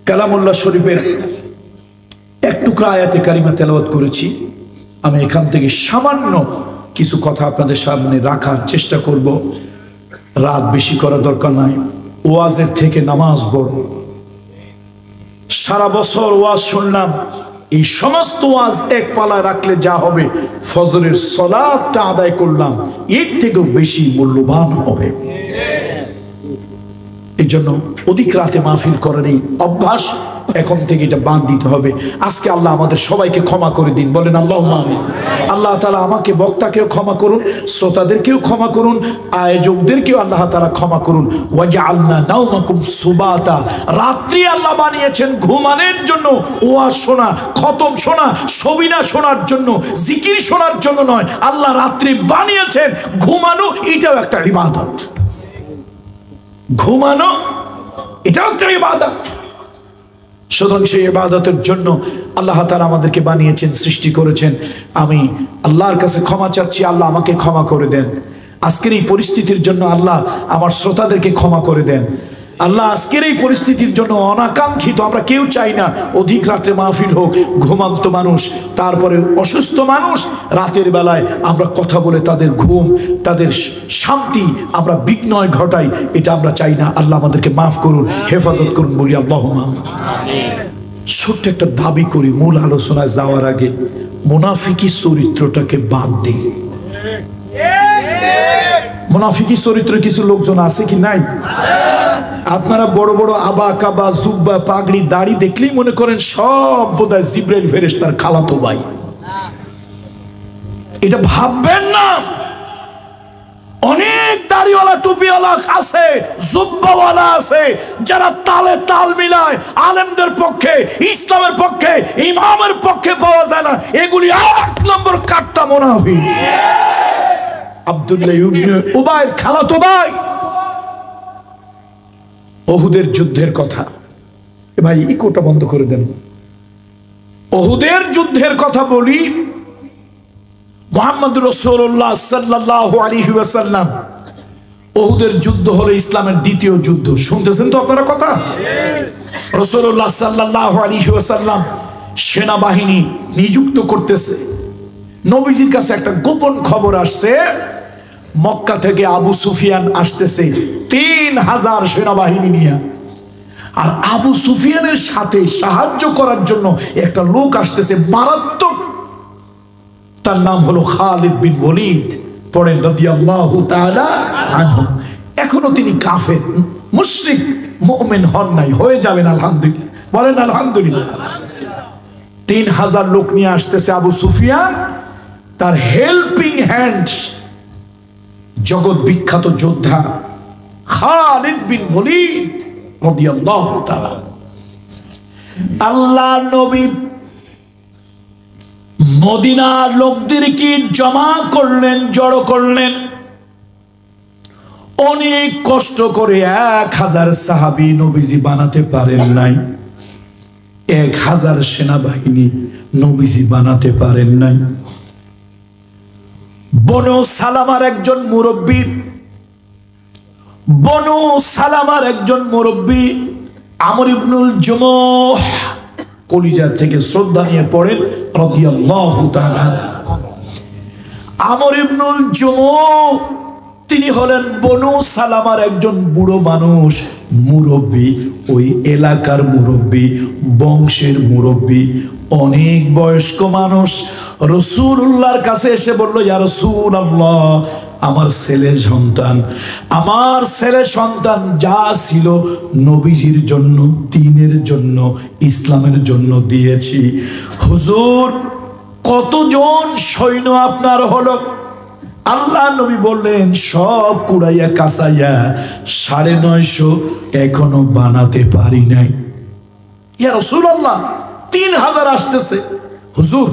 কালামুল্লাহ শরীফের এক টুকরা আয়াতে কারিমা তেলাওয়াত করেছি। আমি এখান থেকে সামান্য কিছু কথা আপনাদের সামনে রাখার চেষ্টা করব। রাত বেশি করা দরকার নাই, ওয়াজের থেকে নামাজ বড়। সারা বছর ওয়াজ শুনলাম, এই সমস্ত ওয়াজ এক পালায় রাখলে যা হবে, ফজরের সালাতটা আদায় করলাম, এর থেকেও বেশি মূল্যবান হবে। এই জন্য অধিক রাতে মাহফিল করার এই অভ্যাস এখন থেকে এটা বাদ দিতে হবে। আজকে আল্লাহ আমাদের সবাইকে ক্ষমা করে দিন, বলেন আল্লাহুম্মা আমিন। আল্লাহ তাআলা আমাকে, বক্তাকেও ক্ষমা করুন, শ্রোতাদেরকেও ক্ষমা করুন, আয়োজকদেরকেও আল্লাহ তাআলা ক্ষমা করুন। ওয়াজআলনা নাওমাকুম সুবাতা, রাত্রি আল্লাহ বানিয়েছেন ঘুমানোর জন্য, ওয়াজ শোনা, খতম শোনা, সবিনা শোনার জন্য, জিকির শোনার জন্য নয়। আল্লাহ রাত্রি বানিয়েছেন ঘুমানো, এটাও একটা ইবাদত। ঘুমানো এটাও একটা ইবাদত। সুতরাং সেই ইবাদতের জন্য আল্লাহ তাআলা আমাদেরকে বানিয়েছেন, সৃষ্টি করেছেন। আমি আল্লাহর কাছে ক্ষমা চাচ্ছি, আল্লাহ আমাকে ক্ষমা করে দেন। আজকের এই পরিস্থিতির জন্য আল্লাহ আমার শ্রোতাদেরকে ক্ষমা করে দেন। আল্লাহ আজকের এই পরিস্থিতির জন্য অনাকাঙ্ক্ষিত, আমরা কেউ চাই না অধিক রাতে মাহফিল হোক, ঘুমান্ত মানুষ, তারপরে অসুস্থ মানুষ, রাতের বেলায় আমরা কথা বলে তাদের ঘুম, তাদের শান্তি আমরা বিঘ্নয় ঘটাই, এটা আমরা চাই না। আল্লাহ আমাদেরকে মাফ করুন, হেফাজত করুন, বলি আল্লাহুম্মা আমিন। ছোট্ট একটা দাবি করি মূল আলোচনায় যাওয়ার আগে, মুনাফিকি চরিত্রটাকে বাদ দিই। মুনাফিকি চরিত্র কিছু লোকজন আছে কি নাই? আপনারা বড় বড় আবা কাবা জুব্বা পাগড়ি দাড়ি দেখলেই মনে করেন সব বোধহয় জিবরাইল ফেরেশতার খালাতো ভাই। এটা ভাববেন না। অনেক দাড়িওয়ালা টুপিওয়ালা আছে, জুব্বাওয়ালা আছে, যারা তালে তাল মিলায়, আলেমদের পক্ষে, ইসলামের পক্ষে, ইমামের পক্ষে পাওয়া যায় না। এগুলি 1 নম্বর কাট্টা মুনাফিক। আব্দুল্লাহ ইবনে উবাইর খালাতো ভাই। ওহুদের যুদ্ধের কথা, ভাই ইকোটা বন্ধ করে দেন। ওহুদের যুদ্ধের কথা বলি। মুহাম্মদ রাসূলুল্লাহ সাল্লাল্লাহু আলাইহি ওয়াসাল্লাম, ওহুদের যুদ্ধ হলো ইসলামের দ্বিতীয় যুদ্ধ। শুনতেছেন তো আপনারা কথা? রাসূলুল্লাহ সাল্লাল্লাহু আলাইহি ওয়াসাল্লাম সেনাবাহিনী নিযুক্ত করতেছে। নবীজির কাছে একটা গোপন খবর আসছে, মক্কা থেকে আবু সুফিয়ান আসতেছে 3000 সেনাবাহিনী নিয়ে। আর আবু সুফিয়ানের সাথে সাহায্য করার জন্য একটা লোক আসতেছে মারাত্মক, তার নাম হলো খালিদ বিন ওয়ালিদ। পড়েন রাদিয়াল্লাহু তাআলা আনহু। এখনো তিনি কাফের, মুশরিক, মুমিন হন নাই, হয়ে যাবেন আলহামদুলিল্লাহ, বলেন আলহামদুলিল্লাহ। 3000 লোক নিয়ে আসতেছে আবু সুফিয়ান। তার হেল্পিং হ্যান্ড জগৎ বিখ্যাত যোদ্ধা খালিদ বিন ওয়ালিদ রাদিয়াল্লাহু তাআলা। আল্লাহর নবী মদিনার লোকদেরকে জমা করলেন, জড়ো করলেন। অনেক কষ্ট করে 1000 সাহাবী নবীজি বানাতে পারেন নাই। 1000 সেনাবাহিনী নবীজি বানাতে পারেন নাই। বনু সালামার একজন মুরব্বী, বনু সালামার একজন মুরব্বী আমর ইবনুল জুমুহ কলিজা থেকে শ্রদ্ধা নিয়ে পড়েন রাদিয়াল্লাহু তাআলা। আমর ইবনুল জুমু তিনি হলেন বনু সালামার একজন বুড়ো মানুষ, মুরব্বী, ওই এলাকার মুরব্বী, বংশের মুরব্বী, অনেক বয়স্ক মানুষ। রাসূলুল্লাহর কাছে এসে বলল, ইয়া রাসূলুল্লাহ, আমার ছেলে সন্তান যা ছিল নবীজির জন্য, দ্বীনের জন্য, ইসলামের জন্য দিয়েছি। হুজুর, কতজন সৈন্য আপনার হলো? আল্লাহ নবী বললেন, সব কুড়াইয়া কাঁচাইয়া 950 এখনো বানাতে পারি নাই। ইয়া রাসূলুল্লাহ, 3000 আসতেছে। হুজুর,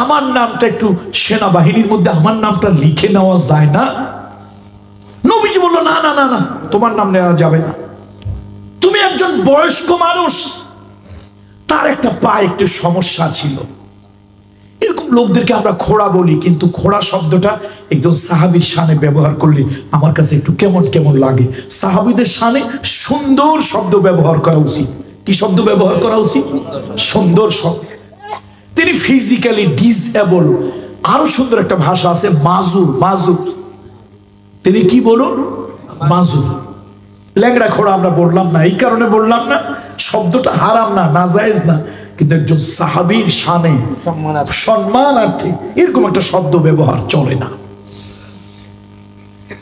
আমার নামটা একটু সেনাবাহিনীর মধ্যে আমার নামটা লিখে নেওয়া যায় না? নবীজি বলল, না না না না, তোমার নাম নেওয়া যাবে না। তুমি একজন বয়স্ক মানুষ, তার একটা পায়ে একটু সমস্যা ছিল। এরকম লোকদেরকে আমরা খোড়া বলি, কিন্তু খোড়া শব্দটা একজন সাহাবীর শানে ব্যবহার করলে আমার কাছে একটু কেমন কেমন লাগে। সাহাবীদের শানে সুন্দর শব্দ ব্যবহার করা উচিত। কি শব্দ ব্যবহার করা উচিত? সুন্দর শব্দ। তিনি ফিজিক্যালি ডিসএবল। আরো সুন্দর একটা ভাষা আছে, মাজুর। তিনি কি বলুন? মাজুর। ল্যাংড়া খোড়া আমরা বললাম না, এই কারণে বললাম না, শব্দটা হারাম না, নাজায়েজ না, কিন্তু একজন সাহাবীর শানে সম্মানার্থে এরকম একটা শব্দ ব্যবহার চলে না।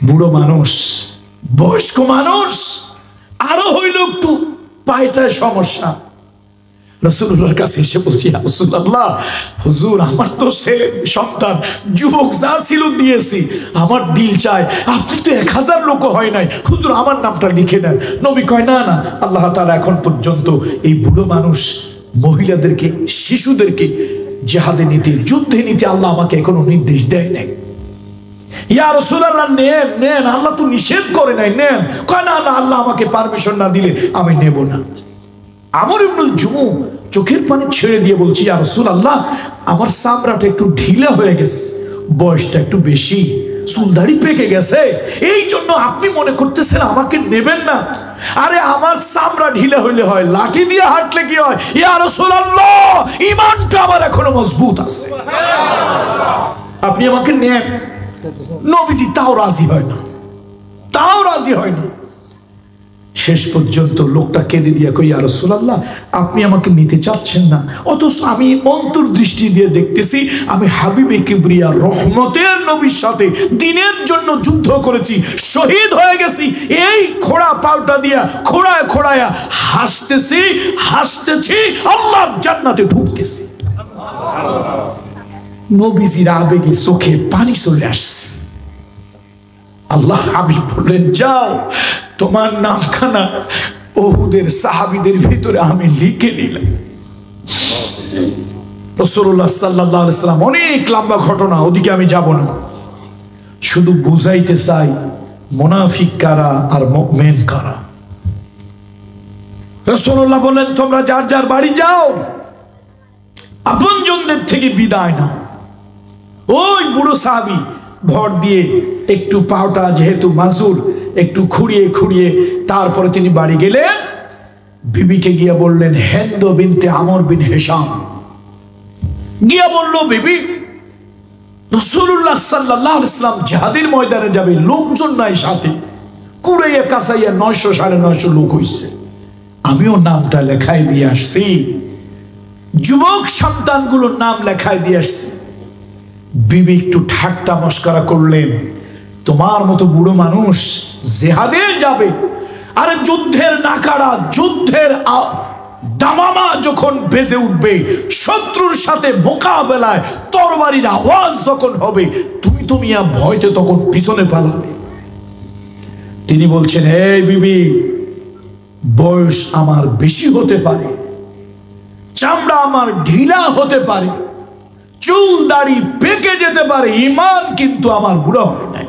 বুড়ো মানুষ, বয়স্ক মানুষ, আরো হইল একটু পায়টায় সমস্যা। রাসূলুল্লাহর কাছে এসে বলছি, ইয়া রাসূলুল্লাহ, হুজুর, আমার তো ছেলে সন্তান যুবক যা ছিল দিয়েছি, আমার দিল চায়, আপনি তো 1000 লোক হয় নাই, হুজুর আমার নামটা লিখে নেন। নবী কয়, না না, আল্লাহ তাআলা এখন পর্যন্ত এই বুড়ো মানুষ, মহিলাদেরকে, শিশুদেরকে জিহাদে নিতে, যুদ্ধে নিতে আল্লাহ আমাকে এখনো নির্দেশ দেয় নাই। ইয়া রাসূলুল্লাহ, নেন, আল্লাহ তো নিষেধ করে নাই, নেন। কয়, না না, আল্লাহ আমাকে পারমিশন না দিলে আমি নেব না। আমর ইবনুল জুমু চোখের পানি ছেড়ে দিয়ে বলছি, ইয়া রাসূলুল্লাহ, আমার চামড়াটা একটু ঢিলা হয়ে গেছে, বয়সটা একটু বেশি, চুলদাড়ি পেকে গেছে, এই জন্য আপনি মনে করতেছেন আমাকে নেবেন না। আরে আমার চামড়া ঢিলা হইলে হয়, লাঠি দিয়ে হাঁটলে কি হয়? ইয়া রাসূলুল্লাহ, ঈমানটা আমার এখনো মজবুত আছে, আপনি আমাকে নেন। নবীজি তাও রাজি হয় না। শেষ পর্যন্ত লোকটা কেঁদে দিয়া কই, ইয়া রাসূলুল্লাহ, আপনি আমাকে নিতে চাচ্ছেন না, অথচ আমি অন্তর্দৃষ্টি দিয়ে দেখতেছি আমি হাবিবে কিবরিয়া রহমতের নবীর সাথে দ্বীনের জন্য যুদ্ধ করেছি, শহীদ হয়ে গেছি। এই খোড়া পাউটা দিয়া খোড়ায়া হাসতেছি, আল্লাহর জান্নাতে ঢুকতেছি। নবীজির আবেগে চোখে পানি চলে আসছে। আল্লাহ হাবিব বললেন, যাও, তোমার নামখানা উহুদের সাহাবীদের ভিতরে আমি লিখে নিলাম। রাসূলুল্লাহ সাল্লাল্লাহু আলাইহি ওয়াসাল্লাম, অনেক লম্বা ঘটনা, ওদিকে আমি যাব না, শুধু বুঝাইতে চাই মুনাফিক কারা আর মুমিন কারা। রাসূলুল্লাহ বললেন, তোমরা যার যার বাড়ি যাও, আপনজনদের থেকে বিদায় নাও। ওই বুড়ো সাহাবী ভর দিয়ে একটু পাওটা যেহেতু মাজুর, একটু খুঁড়িয়ে তারপরে তিনি বাড়ি গেলেন। বিবিকে গিয়া বললেন, হিন্দ বিনতে আমর বিন হিশাম গিয়া বলল, বিবি, রাসূলুল্লাহ সাল্লাল্লাহু আলাইহি ওয়াসাল্লাম জিহাদের ময়দানে যাবে, লোকজন নাই সাথে, কুড়াইয়া কাঁচাইয়া 900 950 লোক হইছে, আমিও নামটা লেখাই দিয়ে আসছি, যুবক সন্তানগুলোর নাম লেখাই দিয়ে আসছি। বিবি একটু ঠাট্টা মস্করা করলেন, তোমার মতো বুড়ো মানুষ জিহাদে যাবে? আরে যুদ্ধের নাকারা, যুদ্ধের দামামা যখন বেজে উঠবে, শত্রুর সাথে মোকাবেলায় তরবারির আওয়াজ যখন হবে, তুমি মিয়া ভয়তে তখন পিছনে পালাবে। তিনি বলছেন, এই বিবি, বয়স আমার বেশি হতে পারে, চামড়া আমার ঢিলা হতে পারে, চুল দাড়ি পেকে যেতে পারে, ঈমান কিন্তু আমার বুড়ো হয় নাই।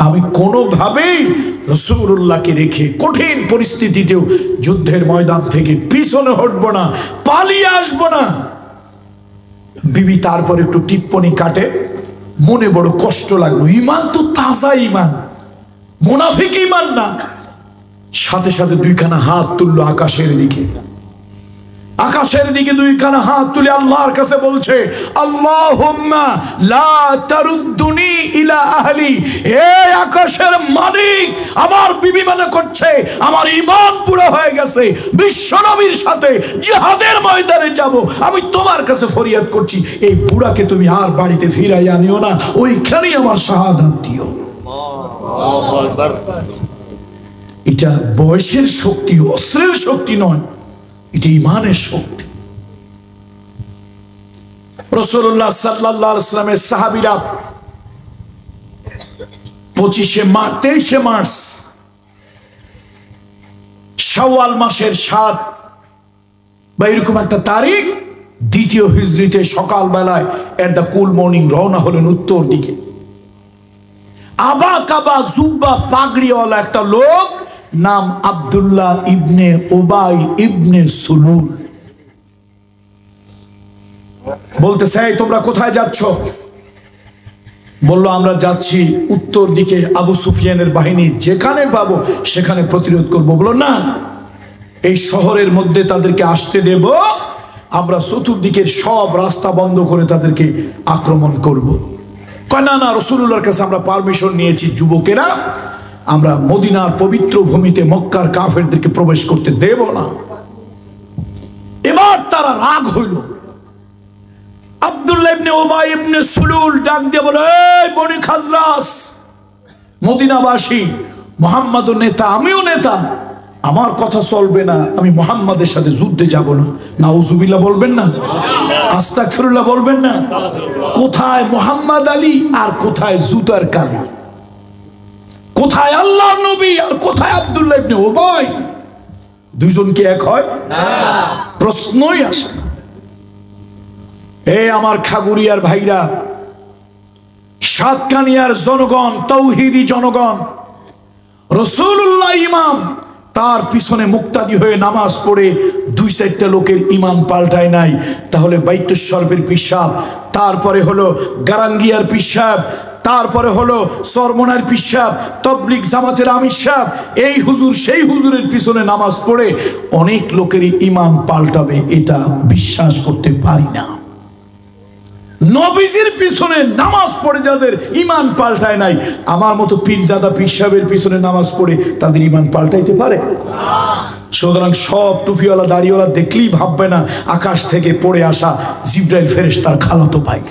আমি কোনোভাবেই রাসূলুল্লাহকে রেখে কঠিন পরিস্থিতিতেও যুদ্ধের ময়দান থেকে পিছনে হটব না, পালিয়ে আসব না। বিবি তারপর একটু টিপ্পনি কাটে, মনে বড় কষ্ট লাগলো, ঈমান তো তাজা ঈমান, মুনাফিক ঈমান না। সাথে সাথে দুইখানা হাত তুললো আকাশের দিকে, আকাশের দিকে দুই কানা হাত তুলে আল্লাহর কাছে বলছে, আল্লাহুম্মা লা তারুদ্দুনি ইলা আহলি। হে আকাশের মালিক, আমার বিবি মনে করছে আমার ঈমান পুরো হয়ে গেছে, বিশ্বনবীর সাথে জিহাদের ময়দানে যাব, আমি তোমার কাছে ফরিয়াদ করছি, এই বুড়াকে তুমি আর বাড়িতে ফিরাই আনিও না, ওইখানেই আমার শাহাদাত দিও। আল্লাহু আকবার। এটা বয়সের শক্তি, অস্ত্রের শক্তি নয়, এটা ঈমানের শক্তি। রাসূলুল্লাহ সাল্লাল্লাহু আলাইহি ওয়াসাল্লামের সাহাবীরা 23 মার্চ শাওয়াল মাসের 7 বা এরকম একটা তারিখ, দ্বিতীয় হিজরিতে সকালবেলায় এট দ্য কুল মর্নিং রওনা হলেন উত্তর দিকে। আবা কাবা জুব্বা পাগড়িওয়ালা একটা লোক, নাম আব্দুল্লাহ ইবনে উবাই ইবনে সুলুল। বলতেছে, তোমরা কোথায় যাচ্ছ? বললো, আমরা যাচ্ছি উত্তর দিকে, আবু সুফিয়ানের বাহিনী যেখানে পাবো সেখানে প্রতিরোধ করবো। বললো, না, এই শহরের মধ্যে তাদেরকে আসতে দেব, আমরা চতুর্দিকের সব রাস্তা বন্ধ করে তাদেরকে আক্রমণ করব। কয়, না না, রাসূলুল্লাহর কাছে আমরা পারমিশন নিয়েছি, যুবকেরা আমরা মদিনার পবিত্র ভূমিতে মক্কার কাফেরদেরকে প্রবেশ করতে দেব না। এবার তারা রাগ হইল। আব্দুল্লাহ ইবনে উবাই ইবনে সুলুল ডাক দিয়ে বলে, এই বনি খাজরাজ, মদিনাবাসী, মুহাম্মাদুর নেতা, আমিও নেতা, আমার কথা চলবে না, আমি মুহাম্মাদের সাথে যুদ্ধে যাব না। নাউজুবিল্লাহ বলবেন না? আস্তাগফিরুল্লাহ বলবেন না? কোথায় মুহাম্মদ আলী আর কোথায় জুতার কালি? কোথায় আল্লাহর নবী আর কোথায় আব্দুল্লাহ ইবনে উবাই? দুইজন কি এক হয়? না, প্রশ্নই আসে না। আমার খাগুরিয়ার ভাইরা, সাতকানিয়ার জনগণ, তৌহিদি জনগণ, রাসূলুল্লাহ ইমাম, তার পিছনে মুক্তাদি হয়ে নামাজ পড়ে 2-4টা লোকের ইমান পাল্টায় নাই, তাহলে বাইতুস শরফের পিসাব, তারপরে হলো গারাঙ্গিয়ার পিসাব, তারপরে হলো সরমনার পিসাব, তবলিগ জামাতের আমির সাহেব, এই হুজুর সেই হুজুরের পিছনে নামাজ পড়ে অনেক লোকেরই ইমান পাল্টাবে, এটা বিশ্বাস করতে পারি না। নবীজির পিছনে নামাজ পড়ে যাদের ইমান পাল্টায় নাই, আমার মতো পীরজাদা পীর সাহেবের পিছনে নামাজ পড়ে তাদের ইমান পাল্টাইতে পারে? সুতরাং সব টুপিওয়ালা দাড়িওয়ালা দেখলেই ভাববে না আকাশ থেকে পড়ে আসা জিবরাইল ফেরেশতার খালাতো ভাই।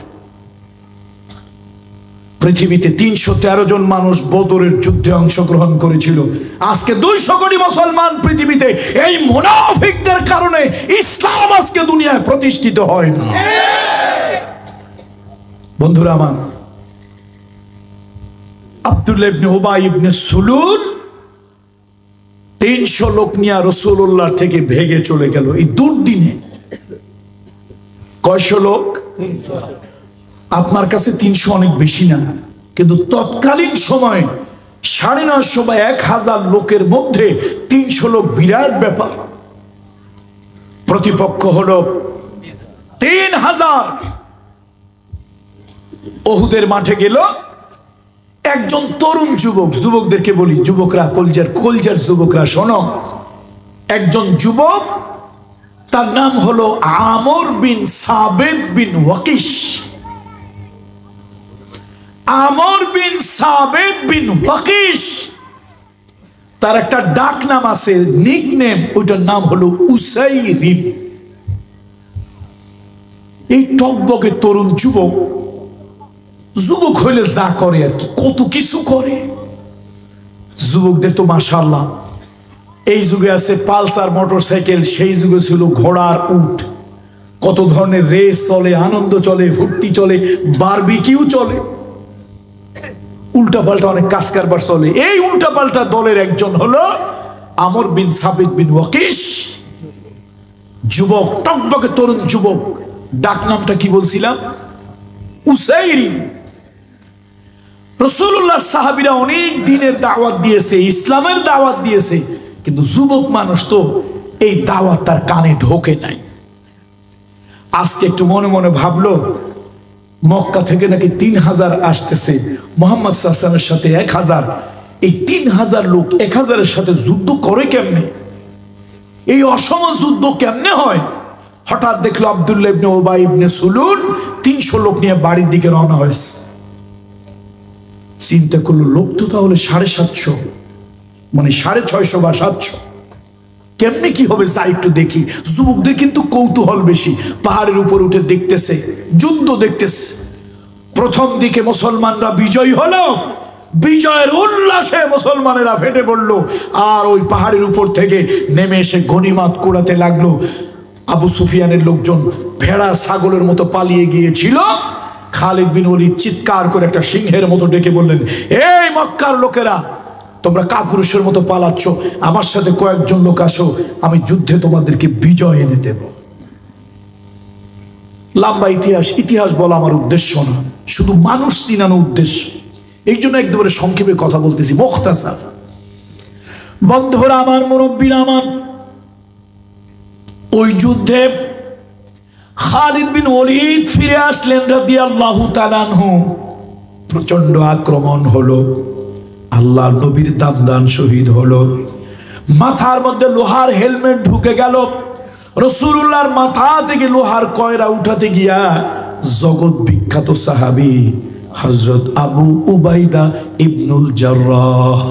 পৃথিবীতে 313 জন মানুষ বদরের যুদ্ধে অংশগ্রহণ করেছিল। আজকে 200 কোটি মুসলমান পৃথিবীতে, এই মুনাফিকদের কারণে ইসলাম আজকে দুনিয়ায় প্রতিষ্ঠিত হয় না। বন্ধুরা আমার, আব্দুল্লাহ ইবনে উবাই ইবনে সুলুল 300 লোক নিয়ে রাসূলুল্লাহ থেকে ভেগে চলে গেল এই দুর্দিনে। কয়শো লোক? আপনার কাছে 300 অনেক বেশি না, কিন্তু তৎকালীন সময় 950 বা 1000 লোকের মধ্যে 300 লোক বিরাট ব্যাপার। প্রতিপক্ষ হলো 3000। ওহুদের মাঠে গেল একজন তরুণ যুবক, যুবকদেরকে বলি, যুবকরা, কলজার যুবকরা শোনো, একজন যুবক, তার নাম হলো আমর বিন সাবেদ বিন ওয়াকিশ। আমর বিন সাবেদ বিন ওয়াকিশ, তার একটা ডাক নাম আছে, নিক নেম, ওইটার নাম হলো উসাইরিম। এই টকবকে তরুণ যুবক, যুবক হইলে যা করে আর কি, কত কিছু করে। যুবকদের তো মাশাআল্লাহ, এই যুগে আছে পালসার মোটরসাইকেল, সেই যুগে ছিল ঘোড়ার উট, কত ধরনের রেস চলে, আনন্দ চলে, ফুর্তি চলে, বারবিকিউ চলে, উল্টাপাল্টা অনেক কাজ কারবার চলে। এই উল্টাপাল্টা দলের একজন হলো আমর বিন সাবিত বিন ওয়াকিশ, যুবক, টকবকে তরুণ যুবক। ডাক নামটা কি বলছিলাম? উসাইরি। রাসূলুল্লাহ সাহাবীরা অনেক দিনের দাওয়াত দিয়েছে, ইসলামের দাওয়াত দিয়েছে, কিন্তু যুবক মানুষ তো এই দাওয়াত তার কানে ঢোকে নাই। আজকে একটু মনে মনে ভাবলো, মক্কা থেকে নাকি 3000 আসতেছে, মুহাম্মদ সাল্লাল্লাহু আলাইহি ওয়াসাল্লামের সাথে 1000, এই 3000 লোক 1000-এর সাথে যুদ্ধ করে কেমনে? এই অসম যুদ্ধ কেমনে হয়? হঠাৎ দেখলো আব্দুল্লাহ ইবনে উবাই ইবনে সুলুল 300 লোক নিয়ে বাড়ির দিকে রওনা হয়েছে। চিন্তা করলো লোক তো তাহলে 750, মানে 650 বা 700, কেমনে কি হবে যাই একটু দেখি। যুবকদের কিন্তু কৌতূহল বেশি, পাহাড়ের উপর উঠে দেখতেছে, যুদ্ধ দেখতেছে। প্রথম দিকে মুসলমানরা বিজয়ী হলো, বিজয়ের উল্লাসে মুসলমানেরা ফেটে পড়লো, আর ওই পাহাড়ের উপর থেকে নেমে এসে গনিমত কুড়াতে লাগলো। আবু সুফিয়ানের লোকজন ভেড়া ছাগলের মতো পালিয়ে গিয়েছিল। খালিদ বিন ওলীদ চিৎকার করে একটা সিংহের মতো ডেকে বললেন, এই মক্কার লোকেরা, তোমরা কাপুরুষের মতো পালাচ্ছ, আমার সাথে কয়েকজন লোক আসো, আমি যুদ্ধে তোমাদেরকে বিজয় এনে দেব। লম্বা ইতিহাস বলা আমার উদ্দেশ্য না, শুধু মানুষ চিনানো উদ্দেশ্য। এই জন্য একবারে সংক্ষেপে কথা বলতেছি, মুখতাসার। বন্ধুরা আমার, মুরব্বীরা আমার, ওই যুদ্ধে খালিদ বিন ওলীদ ফিরে আসলেন রাদিয়াল্লাহু তাআলা আনহু। প্রচন্ড আক্রমণ হলো, আল্লাহর নবীর দান শহীদ হলো। মাথার মধ্যে লোহার হেলমেট ঢুকে গেল। রাসূলুল্লাহর মাথা থেকে লোহার কয়রা উঠাতে গিয়া জগৎ বিখ্যাত সাহাবী হযরত আবু উবাইদা ইবনুল জাররাহ,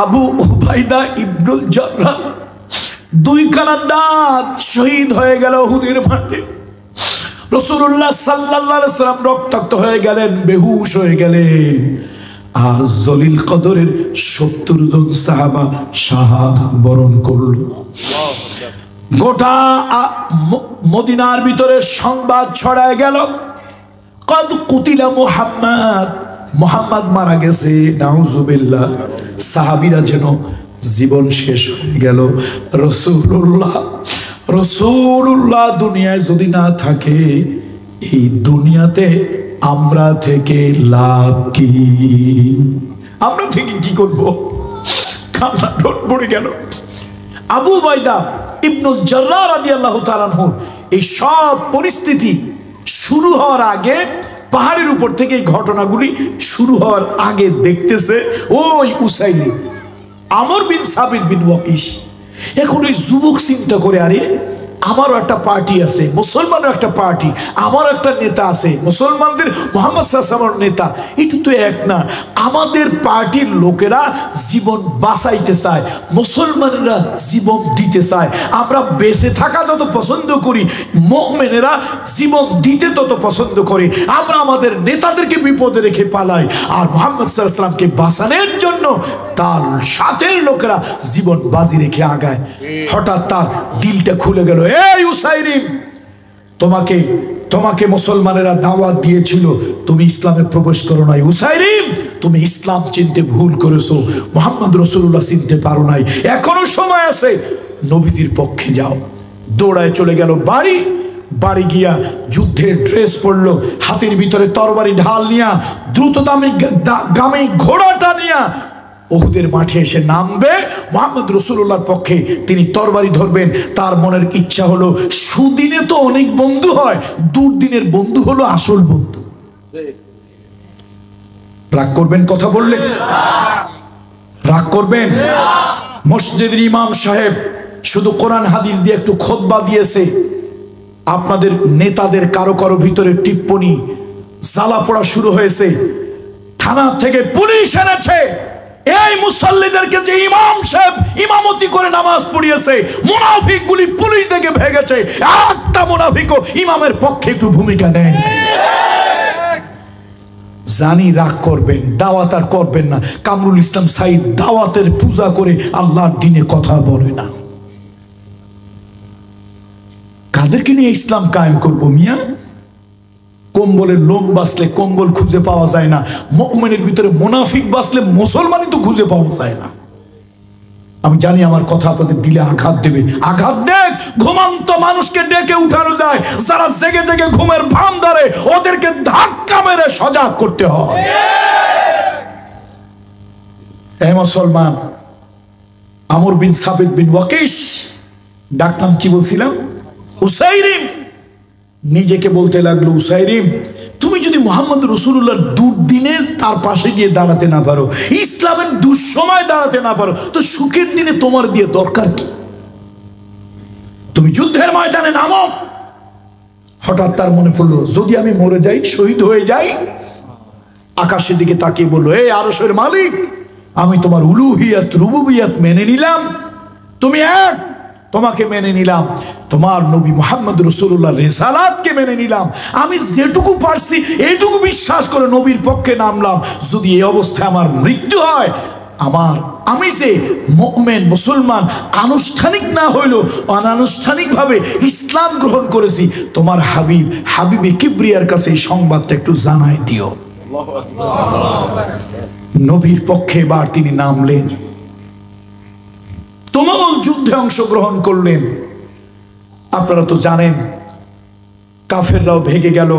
আবু উবাইদা ইবনুল জাররাহ দুই কানা দাঁত শহীদ হয়ে গেল উহুদের মাঠে। রাসূলুল্লাহ সাল্লাল্লাহু আলাইহি ওয়াসাল্লাম রক্তাক্ত হয়ে গেলেন, বেহুশ হয়ে গেলেন। আর জলিল কদরের 70 জন সাহাবা শাহাদাত বরণ করল। গোটা মদিনার ভিতরে সংবাদ ছড়ায় গেল, কদ কুতিলা মুহাম্মদ, মুহাম্মদ মারা গেছে, নাউজুবিল্লাহ। সাহাবীরা যেন জীবন শেষ হয়ে গেল। রাসূলুল্লাহ দুনিয়ায় যদি না থাকে, এই দুনিয়াতে আমরা থেকে লাভ কি? আমরা থেকে কি করবো? কান্না পড়ে গেল। আবু উবাইদা ইবনুল জাররাহ রাদিয়াল্লাহু তাআলা আনহু এই সব পরিস্থিতি শুরু হওয়ার আগে, পাহাড়ের উপর থেকে এই ঘটনাগুলি শুরু হওয়ার আগে দেখতেছে ওই উসাইলি আমর বিন সাবিত বিন ওয়াকিস। এখন ওই যুবক চিন্তা করে, আরে আমারও একটা পার্টি আছে, মুসলমানের একটা পার্টি, আমারও একটা নেতা আছে, মুসলমানদের মুহাম্মদ সাল্লাল্লাহু আলাইহি ওয়াসাল্লামের নেতা, এটা তো এক না। আমাদের পার্টির লোকেরা জীবন বাঁচাইতে চায়, মুসলমানেরা জীবন দিতে চায়। আমরা বেঁচে থাকা যত পছন্দ করি, মুমিনেরা জীবন দিতে তত পছন্দ করে। আমরা আমাদের নেতাদেরকে বিপদে রেখে পালাই, আর মুহাম্মদ সাল্লাল্লাহু আলাইহি ওয়াসাল্লামকে বাঁচানোর জন্য তার সাথের লোকেরা জীবন বাজি রেখে আগায়। হঠাৎ তার দিলটা খুলে গেল, এই উসাইরিম, তোমাকে মুসলমানেরা দাওয়াত দিয়েছিল, তুমি ইসলামে প্রবেশ করো নাই। উসাইরিম, তুমি ইসলাম চিনতে ভুল করেছো, মুহাম্মদ রাসূলুল্লাহ চিনতে পারো নাই, এখনো সময় আছে, নবীজির পক্ষে যাও। দৌড়ায় চলে গেল বাড়ি গিয়া যুদ্ধের ড্রেস পরলো, হাতের ভিতরে তরবারি ঢাল নিয়া, দ্রুতগামী ঘোড়াটা নিয়া উহুদের মাঠে এসে নামবে। মুহাম্মদ রাসূলুল্লাহর পক্ষে তিনি তরবারি ধরবেন। তার মনের ইচ্ছা হলো, সুদিনে তো অনেক বন্ধু হয়, দুর্দিনের বন্ধু হলো আসল বন্ধু। রাগ করবেন কথা বললে? রাগ করবেন? মসজিদের ইমাম সাহেব শুধু কোরআন হাদিস দিয়ে একটু খুতবা দিয়েছে, আপনাদের নেতাদের কারো কারো ভিতরে টিপ্পনি, জ্বালা পোড়া শুরু হয়েছে। থানা থেকে পুলিশ এনেছে, এই মুসল্লিদেরকে যে ইমাম সাহেব ইমামতি করে নামাজ পড়িয়েছে, মুনাফিকগুলি পুলিশ থেকে ভেগেছে, একটা মুনাফিকও ইমামের পক্ষে একটু ভূমিকা নেয়। জানি রাগ করবেন, দাওয়াত আর করবেন না। কামরুল ইসলাম সাইদ দাওয়াতের পূজা করে আল্লাহর দ্বীনে কথা বলে না। কাদেরকে নিয়ে ইসলাম কায়েম করবো মিয়া? কম্বলের লোম বাঁচলে কম্বল খুঁজে পাওয়া যায় না, মুমিনের ভিতরে মুনাফিক বাঁচলে মুসলমানই তো খুঁজে পাওয়া যায় না। আমি জানি আমার কথা আপনাদের দিলে আঘাত দেবে, আঘাত দেখ। ঘুমন্ত মানুষকে ডেকে উঠানো যায়, যারা জেগে জেগে ঘুমের ভান ধরে ওদেরকে ধাক্কা মেরে সজাগ করতে হয়। এই মুসলমান আমর বিন সাবিত বিন ওয়াকিস, ডাকনাম কি বলছিলাম? উসাইরিম। নিজেকে বলতে লাগলো, উসাইরিম, তুমি যদি মুহাম্মদ রাসূলুল্লাহর দুর্দিনে তার পাশে গিয়ে দাঁড়াতে না পারো, ইসলামের দুঃসময় দাঁড়াতে না পারো, তো সুখের দিনে তোমার দিয়ে দরকার কি? তুমি যুদ্ধের ময়দানে নামো। হঠাৎ তার মনে পড়লো, যদি আমি মরে যাই, শহীদ হয়ে যাই। আকাশের দিকে তাকিয়ে বললো, এই আরশের মালিক, আমি তোমার উলুহিয়াত রুবুবিয়াত মেনে নিলাম, তুমি এক, তোমাকে মেনে নিলাম, তোমার নবী মুহাম্মদ রাসূলুল্লাহ রিসালাতকে মেনে নিলাম, আমি যেটুকু পারছি এইটুকু বিশ্বাস করে নবীর পক্ষে নামলাম। যদি এই অবস্থায় আমার মৃত্যু হয়, আমি যে মুমিন মুসলমান আনুষ্ঠানিক না হইলেও অনানুষ্ঠানিকভাবে ইসলাম গ্রহণ করেছি, তোমার হাবিবে কিবরিয়ার কাছে এই সংবাদটা একটু জানাই দিও। নবীর পক্ষে এবার তিনি নামলেন, তুমুল যুদ্ধে অংশগ্রহণ করলেন। আপনারা তো জানেন, কাফেররাও ভেগে গেল,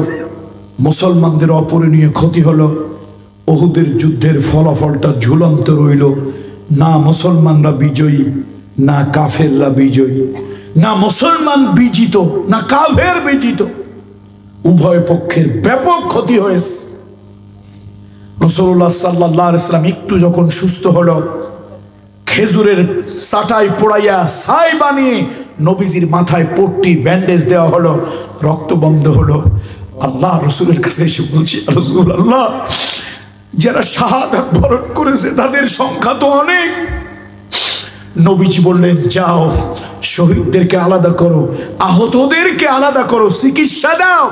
মুসলমানদের অপরিণীয় ক্ষতি হলো। উহুদের যুদ্ধের ফলাফলটা ঝুলন্ত রইল। না মুসলমানরা বিজয়ী, না কাফেররা বিজয়ী, না মুসলমান বিজিত, না কাফের বিজিত, উভয় পক্ষের ব্যাপক ক্ষতি হয়েছে। রাসূলুল্লাহ সাল্লাল্লাহু আলাইহি ওয়াসাল্লাম একটু যখন সুস্থ হলো, খেজুরের চাটাই পোড়াইয়া ছাই বানিয়ে নবীজির মাথায় পট্টি ব্যান্ডেজ দেওয়া হলো, রক্ত বন্ধ হলো। আল্লাহ রসুলের কাছে এসে বলছি, রাসূলুল্লাহ, যারা শাহাদাত বরণ করেছে তাদের সংখ্যা তো অনেক। নবীজি বললেন, যাও শহীদদেরকে আলাদা করো, আহতদেরকে আলাদা করো, চিকিৎসা দাও,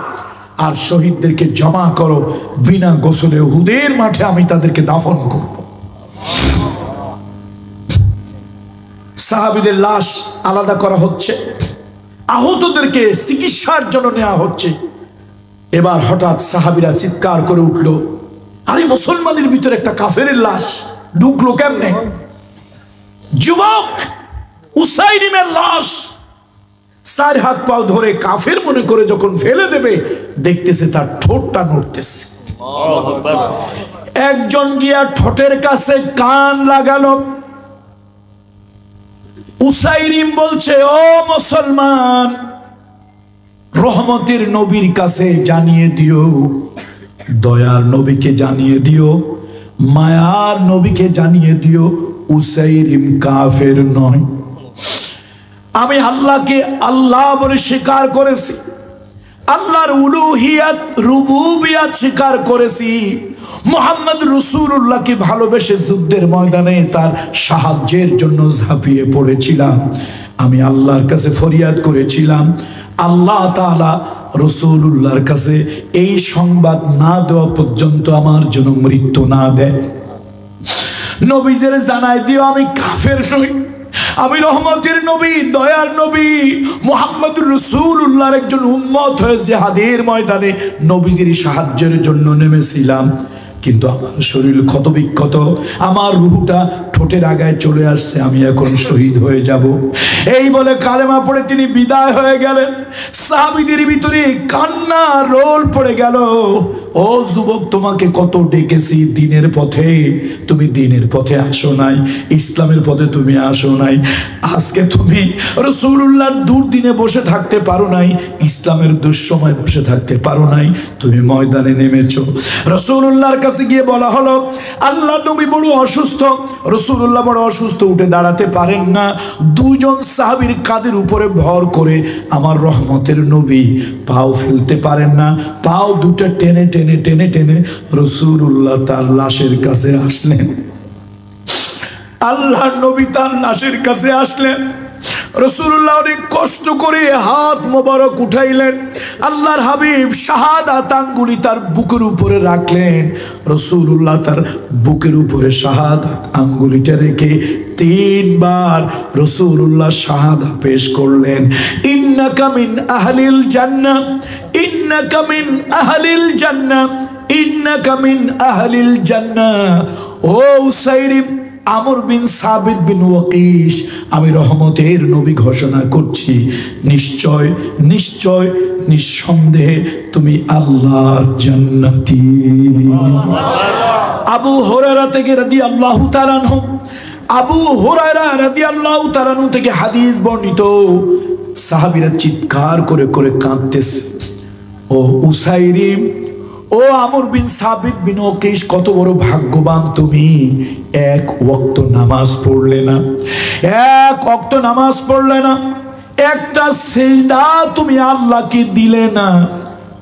আর শহীদদেরকে জমা করো, বিনা গোসলে উহুদের মাঠে আমি তাদেরকে দাফন করব। সাহাবীদের লাশ আলাদা করা হচ্ছে, আহতদেরকে চিকিৎসার জন্য নেওয়া হচ্ছে। এবার হঠাৎ সাহাবীরা চিৎকার করে উঠল, আরে মুসলমানের ভিতরে একটা কাফেরের লাশ ঢুকলো কেমনে? যুবক উসাইরিমের লাশ, 4 হাত পাও ধরে কাফের মনে করে যখন ফেলে দেবে, দেখতেছে তার ঠোঁটটা নড়তেছে। একজন গিয়া ঠোঁটের কাছে কান লাগালো। উসাইরিম বলছে, ও মুসলমান, রহমতের নবীর কাছে জানিয়ে দিও, দয়ার নবীকে জানিয়ে দিও, মায়ার নবীকে জানিয়ে দিও, উসাইরিম কাফের নয়। আমি আল্লাহকে আল্লাহ বলে স্বীকার করেছি, আল্লাহর উলুহিয়াত রুবুবিয়াত স্বীকার করেছি, মুহাম্মদ রাসূলুল্লাহকে ভালোবেসে যুদ্ধের ময়দানে তার সাহায্যের জন্য ঝাঁপিয়ে পড়েছিলাম। আমি আল্লাহর কাছে ফরিয়াদ করেছিলাম, আল্লাহ তাআলা রাসূলুল্লাহর কাছে এই সংবাদ না দেওয়া পর্যন্ত আমার জন্য মৃত্যু না দেয়। নবীজের জানাই দিও, আমি কাফের নই, আমি রহমতের নবী, দয়ার নবী মুহাম্মদুর রাসূলুল্লাহর একজন উম্মত হয়ে জিহাদের ময়দানে নবীজির সাহায্যের জন্য নেমেছিলাম। কিন্তু আমার শরীর ক্ষতবিক্ষত, আমার রূহটা ঠোঁটের আগায় চলে আসছে, আমি এখন শহীদ হয়ে যাব। এই বলে কালেমা পড়ে তিনি বিদায় হয়ে গেলেন। সাহাবীদের ভিতরে কান্না রোল পড়ে গেল। ও যুবক, তোমাকে কত ডেকেছি দিনের পথে, তুমি দিনের পথে আসো নাই, ইসলামের পথে তুমি আসো নাই। আজকে তুমি রাসূলুল্লাহর দুর্দিনে বসে থাকতে পারো নাই, ইসলামের দুঃসময় বসে থাকতে পারো নাই, তুমি ময়দানে নেমেছো। রাসূলুল্লাহর কাছে গিয়ে বলা হলো, আল্লাহ নবী বড় অসুস্থ, রাসূলুল্লাহ বড় অসুস্থ, উঠে দাঁড়াতে পারেন না। দুজন সাহাবীর কাঁধের উপরে ভর করে আমার রহমতের নবী পাও ফেলতে পারেন না, পাও দুটো টেনে টেনে টেনে টেনে রাসূলুল্লাহ তার লাশের কাছে আসলেন। আল্লাহর নবী তার লাশের কাছে আসলেন। রাসূলুল্লাহ অনেক কষ্ট করে হাত মোবারক উঠাইলেন। আল্লাহর হাবিব শাহাদাত আঙ্গুলি তার বুকের উপরে রাখলেন। রাসূলুল্লাহ তার বুকের উপরে শাহাদাত আঙ্গুলিটা রেখে 3 বার রাসূলুল্লাহ শাহাদা পেশ করলেন। ইন্নাকা মিন আহলিল জান্নাহ, ইন্নাকা মিন আহলিল জান্নাহ, ইন্নাকা মিন আহলিল জান্নাহ। ও উসাইরিম, আমর বিন সাবিত বিন ওয়াকিস, আমি রহমতের নবী ঘোষণা করছি, নিশ্চয় নিশ্চয় নিঃসন্দেহে তুমি আল্লাহর জান্নাতি। আবু হুরায়রা থেকে রাদিয়াল্লাহু তাআলা আনহু, আবু হুরায়রা রাদিয়াল্লাহু তাআলা আনহু থেকে হাদিস বর্ণিত। সাহাবীরা চিৎকার করে করে কাঁদতেছে, ও উসাইরিম, ও আমর বিন সাবিত বিন ওয়াকিস, কত বড় ভাগ্যবান তুমি, 1 ওয়াক্ত নামাজ পড়লে না, 1 ওয়াক্ত নামাজ পড়লে না, একটা সিজদা তুমি আল্লাহকে দিলে না,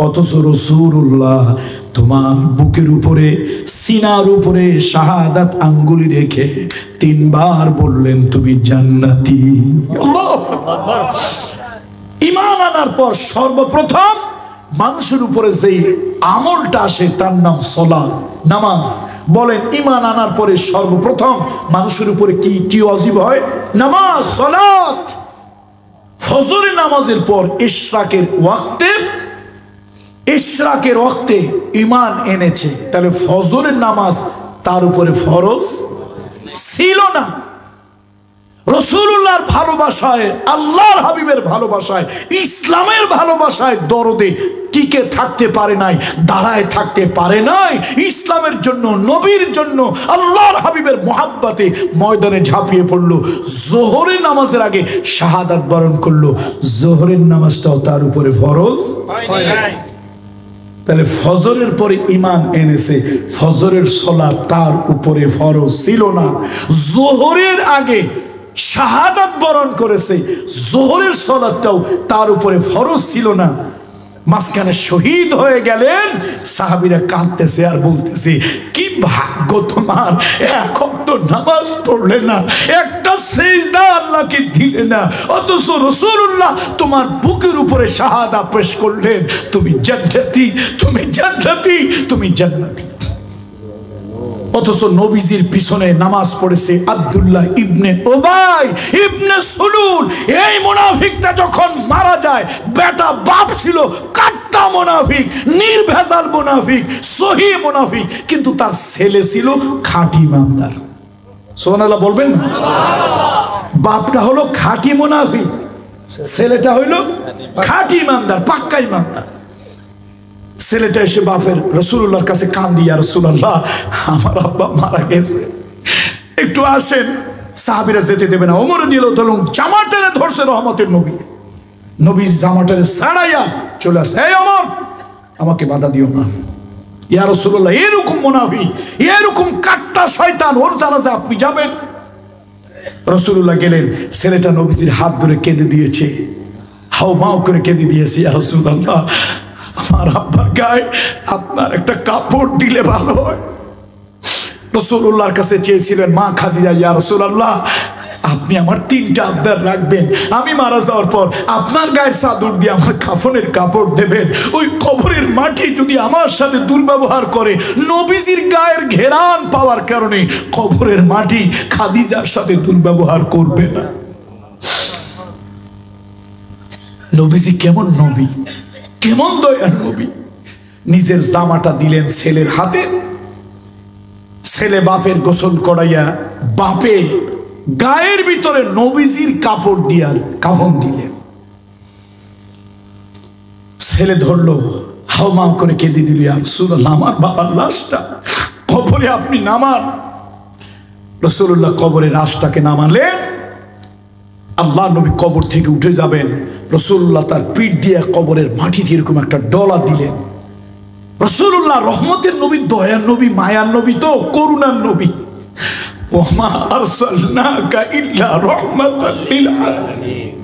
অথচ রাসূলুল্লাহ তোমার বুকের উপরে সিনার উপরে শাহাদাত আঙ্গুলি রেখে 3 বার বললেন তুমি জান্নাতি। আল্লাহু আকবার। ঈমান আনার পর সর্বপ্রথম মানুষের উপরে যেই আমলটা আসে তার নাম সালাত, নামাজ। বলেন ঈমান আনার পরে সর্বপ্রথম মানুষের উপরে কি কি ওয়াজিব হয়? নামাজ, সালাত। ফজরের নামাজের পর ইশরাকের ওয়াক্তে ঈমান এনেছে, তাহলে ফজরের নামাজ তার উপরে ফরজ ছিল না। রাসূলুল্লাহর ভালোবাসায়, আল্লাহর হাবিবের ভালোবাসায়, ইসলামের ভালোবাসায় দরদে টিকে থাকতে পারে নাই, দাঁড়ায় থাকতে পারে নাই। ইসলামের জন্য, নবীর জন্য, আল্লাহর হাবিবের মোহাব্বতে ময়দানে ঝাঁপিয়ে পড়লো। জোহরের নামাজের আগে শাহাদাত বরণ করলো, জোহরের নামাজটাও তার উপরে ফরজ হয় নাই। তাহলে ফজরের পরে ঈমান এনেছে, ফজরের সালাত তার উপরে ফরজ ছিল না। জোহরের আগে শাহাদাত বরণ করেছে, জোহরের সালাতটাও তার উপরে ফরজ ছিল না। মাঝখানে শহীদ হয়ে গেলেন। সাহাবীরা কাঁদতেছে আর বলতেছে, কি ভাগ্য তোমার, এক ওয়াক্ত নামাজ পড়লে না, একটা সিজদা আল্লাহকে দিলে না, অথচ রাসূলুল্লাহ তোমার বুকের উপরে শাহাদা পেশ করলেন, তুমি জান্নাতি, তুমি জান্নাতি, তুমি জান্নাতি। অথচ নবীজির পিছনে নামাজ পড়েছে আব্দুল্লাহ ইবনে উবাই ইবনে সুলুল। এই মুনাফিকটা যখন মারা যায়, বেটা বাপ ছিল কাট্টা মুনাফিক, নির্ভেজাল মুনাফিক, সহি মুনাফিক, কিন্তু তার ছেলে ছিল খাঁটি ইমানদার। সুবহানাল্লাহ বলবেন না? বাপটা হলো খাঁটি মুনাফিক, ছেলেটা হইলো খাঁটি ইমানদার, পাক্কা ইমানদার। ছেলেটা এসে বাপের রাসূলুল্লাহর কাছে কাঁদি, ইয়া রাসূলুল্লাহ আমার আব্বা মারা গেছে, একটু আসেন। সাহাবীরা যেতে দেবে না। ওমর রাদিয়াল্লাহু তাআলা জামা টেনে ধরছে রহমতের নবী, নবী জামা টেনে ছাড়াইয়া চলে আসে, এই ওমর আমাকে বাধা দিও না, ইয়া রাসূলুল্লাহ এরকম মুনাফিক, এরকম কাট্টা শয়তান, ওর জানাজা আপনি যাবেন? রাসূলুল্লাহ গেলেন, ছেলেটা নবীজির হাত ধরে কেঁদে দিয়েছে, হাউমাউ করে কেঁদে দিয়েছে, ইয়া রাসূলুল্লাহ আমার আব্বার গায়ে আপনার একটা কাপড় দিলে ভালো হয়। রাসূলুল্লাহর কাছে চেয়েছিলেন মা খাদিজা, ইয়া রাসূলুল্লাহ আপনি আমার 3টা আবদার রাখবেন, আমি মারা যাওয়ার পর আপনার গায়ের চাদর দিয়ে আমার কাফনের কাপড় দেবেন, ওই কবরের মাটি যদি আমার সাথে দুর্ব্যবহার করে, নবীজির গায়ের ঘেরান পাওয়ার কারণে কবরের মাটি খাদিজার সাথে দুর্ব্যবহার করবে না। নবীজি কেমন নবী, কেমন দয়ার নবী। নিজের জামাটা দিলেন ছেলের হাতে, ছেলে বাপের গোসল করাইয়া বাপে গায়ের ভিতরে নবীজির কাপড় দিয়া কাফন দিলেন। ছেলে ধরলো, হাউমাউ করে কেঁদে দিল, ইয়া রাসূলুল্লাহ আমার বাবার লাশটা কবরে আপনি নামান। রাসূলুল্লাহ কবরে লাশটাকে নামালেন। আল্লাহ নবী কবর থেকে উঠে যাবেন, রাসূলুল্লাহ তার পিঠ দিয়ে কবরের মাটিতে এরকম একটা ডলা দিলেন। রাসূলুল্লাহ রহমতের নবী, দয়ার নবী, মায়ার নবী, তো করুণার নবী। ওমা আরসালনাকা ইল্লা রাহমাতাল লিল আলামিন।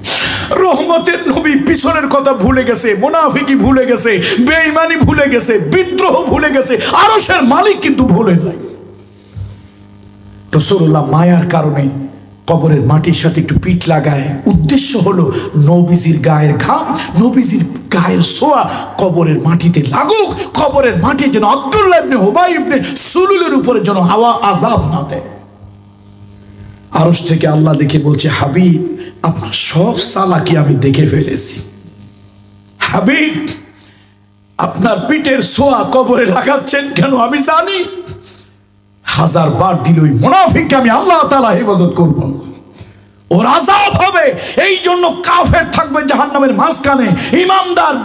রহমতের নবী পিছনের কথা ভুলে গেছে, মুনাফিকি ভুলে গেছে, বেঈমানি ভুলে গেছে, বিদ্রোহ ভুলে গেছে, আরশের মালিক কিন্তু ভুলে নাই। রাসূলুল্লাহ মায়ার কারণে কবরের মাটির সাথে একটু পিঠ লাগায়, উদ্দেশ্য হলো নবীজির গায়ের ঘাম, নবীজির গায়ের ছোঁয়া কবরের মাটিতে লাগুক, কবরের মাটি যেন আব্দুল্লাহ ইবনে উবাই ইবনে সুলুলের উপরে যেন হাওয়া আযাব না দেয়। আরশ থেকে আল্লাহ দেখে বলছে, হাবিব আপনার সব চালাকি আমি দেখে ফেলেছি, হাবিব আপনার পিঠের ছোঁয়া কবরে লাগাচ্ছেন কেন আমি জানি। 1000 বার দিল ওই মুনাফিককে আমি আল্লাহ তাআলা হেফাজত করব, ওর আযাব হবে। এই জন্য কাফের থাকবে জাহান্নামের মাঝখানে, ঈমানদার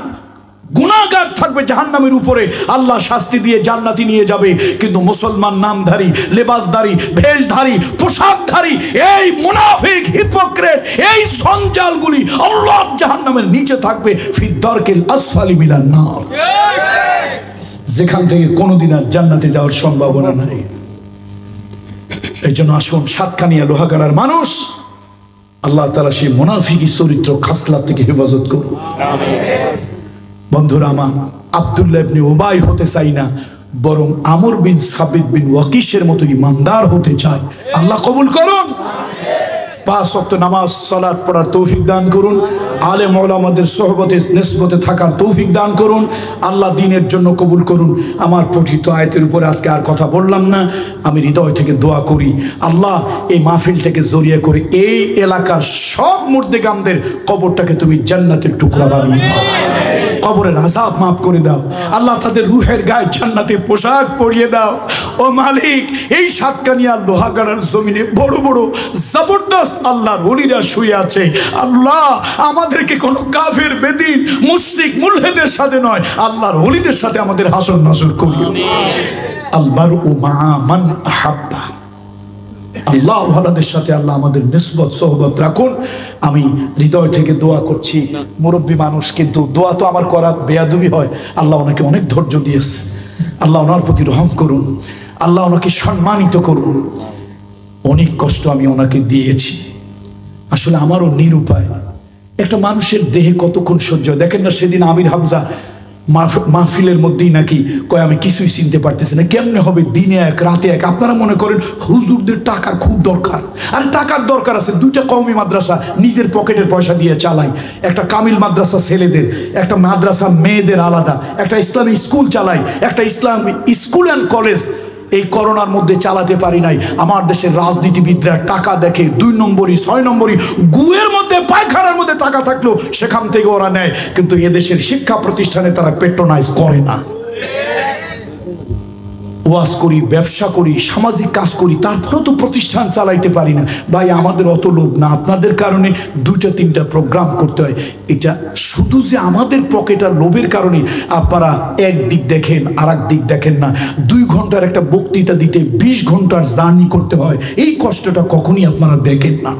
গুনাহগার থাকবে জাহান্নামের উপরে, আল্লাহ শাস্তি দিয়ে জান্নাতি নিয়ে যাবে। কিন্তু মুসলমান নামধারী, লেবাসধারী, ভেষধারী, পোশাকধারী এই মুনাফিক, হিপোক্রেট, এই সঞ্জালগুলি আল্লাহ জাহান্নামের নিচে থাকবে, ফি দারকিল আসফালি মিনান নার, যেখান থেকে কোনোদিন আর জান্নাতে যাওয়ার সম্ভাবনা নাই। এই জন্য আসুন সাতকানিয়া লোহাগাড়ার মানুষ, আল্লাহ তাআলা সেই মুনাফিকি চরিত্র খাসলাত থেকে হেফাজত করুন। বন্ধুরা আমার, আব্দুল্লাহ ইবনে উবাই হতে চাই না, বরং আমর বিন সাবিত বিন ওয়াকিশের মতো ইমানদার হতে চাই। আল্লাহ কবুল করুন। 5 ওয়াক্ত নামাজ সালাত পড়ার তৌফিক দান করুন। আলেম ওলামাদের সোহবতে নিসবতে থাকার তৌফিক দান করুন। আল্লাহ দ্বীনের জন্য কবুল করুন। আমার পঠিত আয়াতের উপরে আজকে আর কথা বললাম না। আমি হৃদয় থেকে দোয়া করি, আল্লাহ এই মাহফিলটাকে জড়িয়ে করে এই এলাকার সব মুর্দেগামদের কবরটাকে তুমি জান্নাতের টুকরা বানিয়ে দাও, কবরের আযাব মাফ করে দাও। আল্লাহ তাদের রূহের গায়ে জান্নাতের পোশাক পরিয়ে দাও। ও মালিক, এই সাতকানিয়া লোহাগাড়ার জমিনে বড় বড় জবরদস্ত আল্লাহর ওলিরা শুয়ে আছে। আল্লাহ আমাদেরকে কোনো কাফের, বেদিন, মুশরিক, মুলহিদের সাথে নয়, আল্লাহর ওলিদের সাথে আমাদের হাসর নাসর করিও। আলমারউ মাআ মান আহাব্বা। আল্লাহ ওয়ালাদের সাথে আল্লাহ আমাদের নিসবত সোহবত রাখুন। আমি হৃদয় থেকে দোয়া করছি। মুরব্বী মানুষ, কিন্তু দোয়া তো আমার করা বেয়াদবি হয়। আল্লাহ ওনাকে অনেক ধৈর্য দিয়েছে, আল্লাহ ওনার প্রতি রহম করুন, আল্লাহ ওনাকে সম্মানিত করুন। অনেক কষ্ট আমি ওনাকে দিয়েছি, আসলে আমারও নিরুপায়। একটা মানুষের দেহে কতক্ষণ সহ্য হয়? দেখেন না সেদিন আমির হামজা মাহফিলের মধ্যেই নাকি কয় আমি কিছুই চিনতে পারতেছি না, কেমনে হবে দিনে এক রাতে এক। আপনারা মনে করেন হুজুরদের টাকার খুব দরকার, আর টাকার দরকার আছে। 2টা কওমি মাদ্রাসা নিজের পকেটের পয়সা দিয়ে চালাই, একটা কামিল মাদ্রাসা ছেলেদের, একটা মাদ্রাসা মেয়েদের আলাদা, একটা ইসলামী স্কুল চালাই, একটা ইসলামী স্কুল অ্যান্ড কলেজ এই করোনার মধ্যে চালাতে পারি নাই। আমার দেশের রাজনীতিবিদরা টাকা দেখে 2 নম্বরই 6 নম্বরই গুয়ের মধ্যে, পায়খানার মধ্যে টাকা থাকলো সেখান থেকে ওরা নেয়, কিন্তু এদেশের শিক্ষা প্রতিষ্ঠানে তারা পেট্রোনাইজ করে না। ওয়াজ করি, ব্যবসা করি, সামাজিক কাজ করি, তারপরেও তো প্রতিষ্ঠান চালাইতে পারি না। ভাই আমাদের অত লোভ না, আপনাদের কারণে 2টা-3টা প্রোগ্রাম করতে হয়। এটা শুধু যে আমাদের পকেট আর লোভের কারণে আপনারা এক দিক দেখেন আর এক দিক দেখেন না। 2 ঘন্টার একটা বক্তৃতা দিতে 20 ঘন্টার জার্নি করতে হয়, এই কষ্টটা কখনই আপনারা দেখেন না।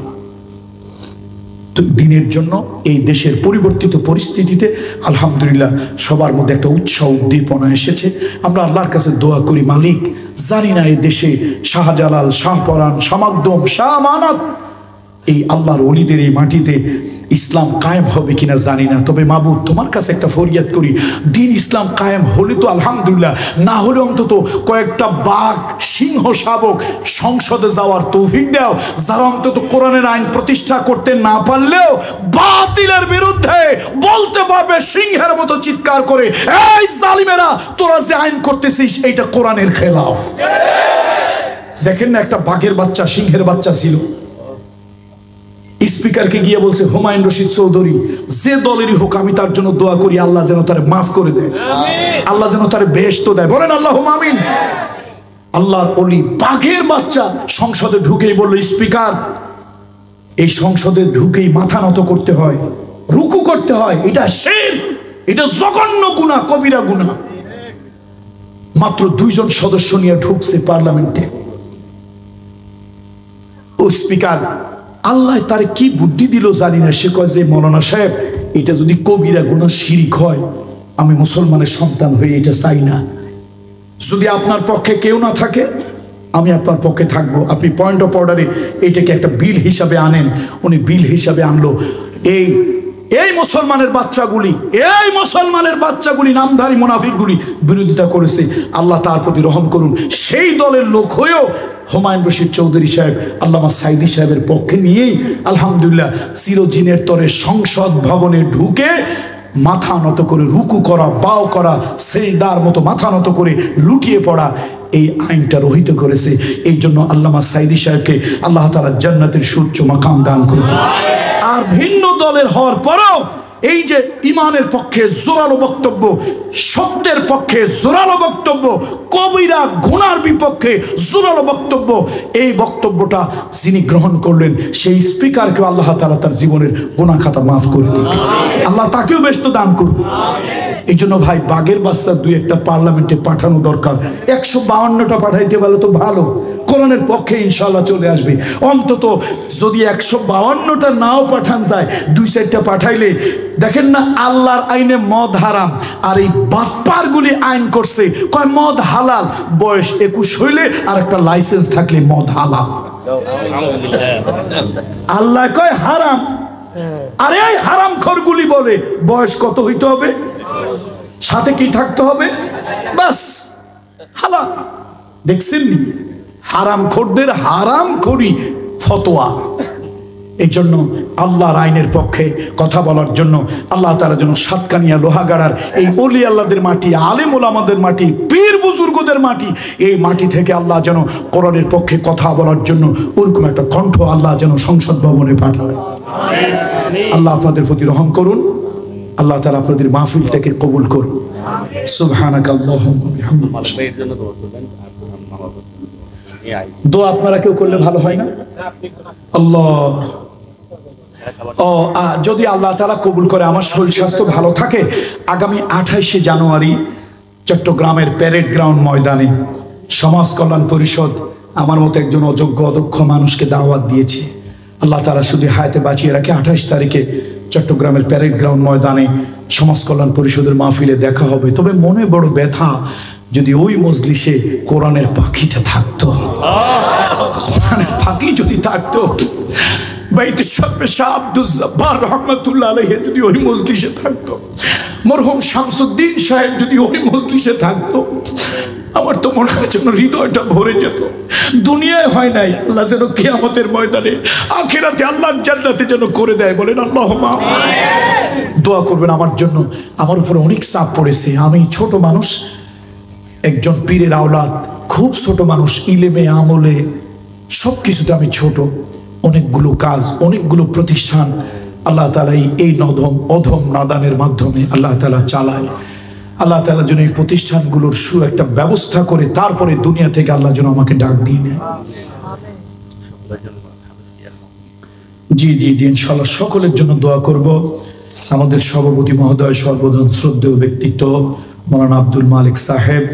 দিনের জন্য এই দেশের পরিবর্তিত পরিস্থিতিতে আলহামদুলিল্লাহ সবার মধ্যে একটা উৎসাহ উদ্দীপনা এসেছে। আমরা আল্লাহর কাছে দোয়া করি, মালিক জানি না এই দেশে শাহজালাল, শাহপরান, শামাকদম, শাহ আমানত এই আল্লাহর ওলিদের এই মাটিতে ইসলাম কায়েম হবে কিনা জানি না, তবে মাবুদ তোমার কাছে একটা ফরিয়াদ করি, দিন ইসলাম কায়েম হলে তো আলহামদুলিল্লাহ, না হলে অন্তত কয়েকটা বাঘ, সিংহ শাবক সংসদে যাওয়ার তৌফিক দাও, যারা অন্তত কোরআনের আইন প্রতিষ্ঠা করতে না পারলেও বাতিলের বিরুদ্ধে বলতে পারবে সিংহের মতো চিৎকার করে, এই জালিমেরা তোরা যে আইন করতেছিস এইটা কোরআনের খেলাফ। দেখেন না, একটা বাঘের বাচ্চা সিংহের বাচ্চা ছিল, স্পিকারকে গিয়ে বলছে হুমায়ুন রশিদ চৌধুরী যে দলেরই হোক আমি তার জন্য দোয়া করি আল্লাহ যেন তারে মাফ করে দেয়, আল্লাহ যেন তারে বেহেশত দেয়। বলেন আল্লাহুম্মা আমিন। আল্লাহর ওলি বাঘের বাচ্চা সংসদে ঢুকেই বলল, স্পিকার এই সংসদে ঢুকেই মাথা নত করতে হয়, রুকু করতে হয়, এটা শিরক, এটা জঘন্য গুনাহ, কবিরা গুনাহ। মাত্র 2 জন সদস্য নিয়ে ঢুকছে পার্লামেন্টে। ও স্পিকার আল্লাহ তার কি বুদ্ধি দিল জানি না, সে কয় যে মৌলানা সাহেব এটা যদি কবিরা গুনাহ শিরক হয় আমি মুসলমানের সন্তান হয়ে এটা চাই না, যদি আপনার পক্ষে কেউ না থাকে আমি আপনার পক্ষে থাকবো, আপনি পয়েন্ট অফ অর্ডারে এইটাকে একটা বিল হিসাবে আনেন। উনি বিল হিসাবে আনলো। এই মুসলমানের বাচ্চাগুলি নামধারী মুনাফিকগুলি বিরোধিতা করেছে, আল্লাহ তার প্রতি রহম করুন। সেই দলের লোক হয়েও হুমায়ুন রশিদ চৌধুরী সাহেব আল্লামা সাইদি সাহেবের পক্ষে নিয়েই আলহামদুলিল্লাহ চিরজিনের তরে সংসদ ভবনে ঢুকে মাথা নত করে রুকু করা, বাও করা, সেজদার মতো মাথা নত করে লুটিয়ে পড়া, এই আইনটা রহিত করেছে। এই জন্য আল্লামা সাইদি সাহেবকে আল্লাহ তাআলা জান্নাতের সুউচ্চ মাকাম দান করুন। আর ভিন্ন দলের হওয়ার পরেও এই যে ইমানের পক্ষে জোরালো বক্তব্য, সত্যের পক্ষে জোরালো বক্তব্য, কবিরা গুনার বিপক্ষে জোরালো বক্তব্য, এই বক্তব্যটা যিনি গ্রহণ করলেন সেই স্পিকারকে আল্লাহ তাআলা তার জীবনের গুনাহ খাতা মাফ করে দিন, আল্লাহ তাকেও বেহেশত দান করুন। এই জন্য ভাই বাঘের বাচ্চা 2-1টা পার্লামেন্টে পাঠানো দরকার। 152টা পাঠাইতে পারলে তো ভালো, কোরআনের পক্ষে ইনশাআল্লাহ চলে আসবে। অন্তত যদি 152টা নাও পাঠান যায়, 2-4টা পাঠাইলে, দেখেন না আল্লাহর আইনে মদ হারাম, আর এই বাটপারগুলি আইন করছে কয় মদ হালাল, বয়স 21 হইলে আর একটা লাইসেন্স থাকলে মদ হালাল। আল্লাহ কয় হারাম, আরে এই হারাম খোরগুলি বলে বয়স কত হইতে হবে, সাথে কি থাকতে হবে, বাস হালাল। দেখছেন নি হারাম খোরদের হারাম করি ফতোয়া। এই জন্য আল্লাহর আইনের পক্ষে কথা বলার জন্য আল্লাহ তাআলা যেন সাতকানিয়া লোহাগাড়ার এই ওলি আল্লাহদের মাটি, আলেম ওলামাদের মাটি, পীর বুজুর্গদের মাটি, এই মাটি থেকে আল্লাহ যেন কোরআনের পক্ষে কথা বলার জন্য ওরকম একটা কণ্ঠ আল্লাহ যেন সংসদ ভবনে পাঠায়। আল্লাহ আপনাদের প্রতি রহম করুন, আল্লাহ তাআলা আপনাদের মাহফিলটাকে কবুল করুন। সুবহানাকাল্লাহুম্মা বিহামদিকা। দোয়া আপনারা কেউ করলে ভালো হয় না? আল্লাহ যদি আল্লাহ তাআলা কবুল করে, আমার শরীর স্বাস্থ্য ভালো থাকে, আগামী 28শে জানুয়ারি চট্টগ্রামের প্যারেড গ্রাউন্ড ময়দানে সমাজ কল্যাণ পরিষদ আমার মতো একজন অযোগ্য অদক্ষ মানুষকে দাওয়াত দিয়েছে। আল্লাহ তাআলা শুধু হায়াতে বাঁচিয়ে রাখে, 28 তারিখে চট্টগ্রামের প্যারেড গ্রাউন্ড ময়দানে সমাজ কল্যাণ পরিষদের মাহফিলে দেখা হবে। তবে মনে বড় ব্যথা, যদি ওই মজলিসে কোরআনের পাখিটা থাকতো, কোরআনের পাখি যদি থাকতো, বাইতে শাহ আব্দুল জব্বার রহমাতুল্লাহ আলাইহি যদি ওই মজলিসে থাকতো, মরহুম শামসুদ্দিন সাহেব যদি ওই মজলিসে থাকতো, আমার তো মনে হয় যেন হৃদয়টা ভরে যেত। দুনিয়ায় হয় নাই, আল্লাহ যেন কিয়ামতের ময়দানে আখিরাতে আল্লাহর জান্নাতে যেন করে দেয়। বলেন আল্লাহুম্মা আমিন। দোয়া করবেন আমার জন্য, আমার উপরে অনেক চাপ পড়েছে। আমি ছোট মানুষ, একজন পীরের আওলাদ, খুব ছোট মানুষ, ইলেমে আমলে সব কিছুতে আমি ছোট। অনেকগুলো কাজ, অনেকগুলো প্রতিষ্ঠান আল্লাহ তাআলা এই অধম নাদানের মাধ্যমে আল্লাহ তাআলা চালায়। আল্লাহ তাআলা যেন এই প্রতিষ্ঠানগুলোর একটা ব্যবস্থা করে তারপরে দুনিয়া থেকে আল্লাহ যেন আমাকে ডাক দিয়ে নেয়। জি জি জি ইনশাআল্লাহ সকলের জন্য দোয়া করব। আমাদের সভাপতি মহোদয়, সর্বজন শ্রদ্ধেয় ব্যক্তিত্ব মৌলানা আব্দুল মালিক সাহেব,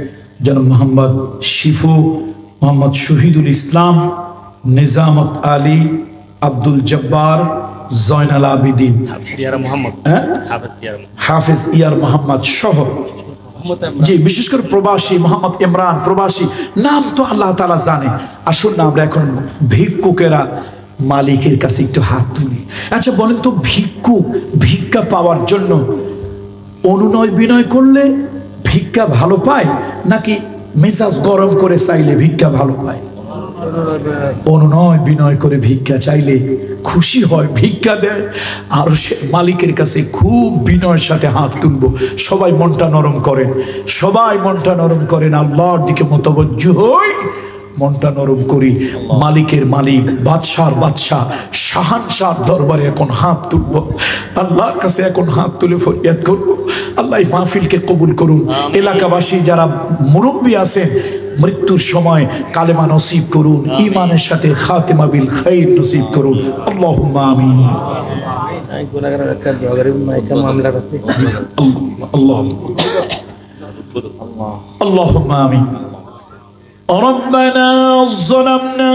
জনাব মোহাম্মদ শিফু, মোহাম্মদ শহীদুল ইসলাম, নিজামত আলী, আব্দুল জব্বার, জয়নাল আবিদিন, হাফেজ ইয়ার মোহাম্মদ সহ, জি বিশেষ করে প্রবাসী মোহাম্মদ ইমরান, প্রবাসী নাম তো আল্লাহ তাআলা জানে। আসুন না আমরা এখন ভিক্ষুকেরা মালিকের কাছে একটু হাত তুলি। আচ্ছা বলেন তো, ভিক্ষা পাওয়ার জন্য অনুনয় বিনয় করলে ভিক্ষা ভালো পায়, নাকি মেজাজ গরম করে চাইলে ভিক্ষা ভালো পায়? অনুনয় বিনয় করে ভিক্ষা চাইলে খুশি হয়, ভিক্ষা দেয়, আর সে মালিকের কাছে খুব বিনয়ের সাথে হাত তুলবো। সবাই মনটা নরম করেন, সবাই মনটা নরম করেন, আল্লাহর দিকে মুতাওয়াজ্জিহ হই, মনটা নরম করি। মালিকের মালিক, বাদশার বাদশাহ, শাহানশাহর দরবারে এখন হাত তুলবো, আল্লাহর কাছে এখন হাত তুলে ফরিয়াদ করবো, আল্লাহ এই মাহফিলকে কবুল করুন। এলাকাবাসী যারা মুরব্বী আছেন, মৃত্যুর সময় কালেমা নসিব করুন, ঈমানের সাথে খাতেমা বিল খাইর নসিব করুন। আল্লাহুম্মা আমিন। আল্লাহুম্মা আমিন। ربنا ظلمنا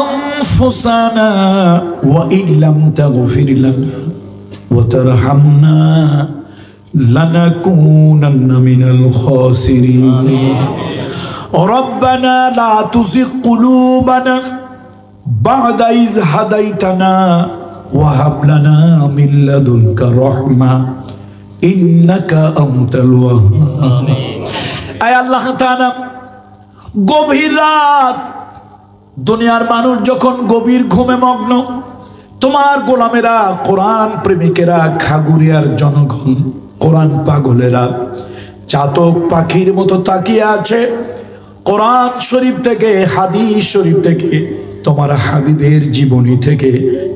أنفسنا وإن لم تغفر لنا وترحمنا لنكونن من الخاسرين ربنا لا تزغ قلوبنا بعد إذ هديتنا وهب لنا من لدنك رحمة إنك أنت الوهاب আয় আল্লাহ তাআলা, গভীর রাত, দুনিয়ার মানুষ যখন গভীর ঘুমে মগ্ন, তোমার গোলামেরা, কোরআন প্রেমিকেরা, খাগুরিয়ার জনগণ, কোরআন পাগলেরা চাতক পাখির মতো তাকিয়ে আছে। কোরআন শরীফ থেকে, হাদিস শরীফ থেকে, তোমার হাবিবের জীবনী থেকে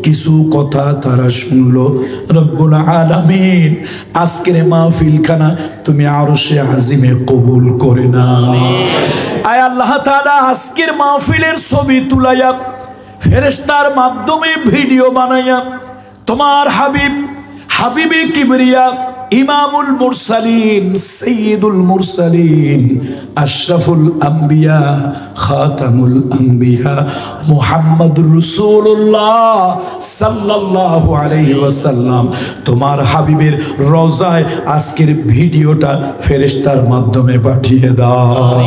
কিছু কথা তারা শুনলো। রব্বুল আলামিন আজকের মাহফিলখানা তুমি আরশে আজিমে কবুল করে নাও। আয় আল্লাহ তাআলা, আজকের মাহফিলের ছবি তুলাইয়া ফেরেশতার মাধ্যমে ভিডিও বানাইয়া তোমার হাবিবে কিবরিয়া, ইমামুল মুরসালিন, সাইয়্যিদুল মুরসালিন, আশরাফুল আম্বিয়া, খাতামুল আম্বিয়া, মুহাম্মাদুর রাসূলুল্লাহ সাল্লাল্লাহু আলাইহি ওয়াসাল্লাম, তোমার হাবিবের রওজায় আজকের ভিডিওটা ফেরেশতার মাধ্যমে পাঠিয়ে দাও।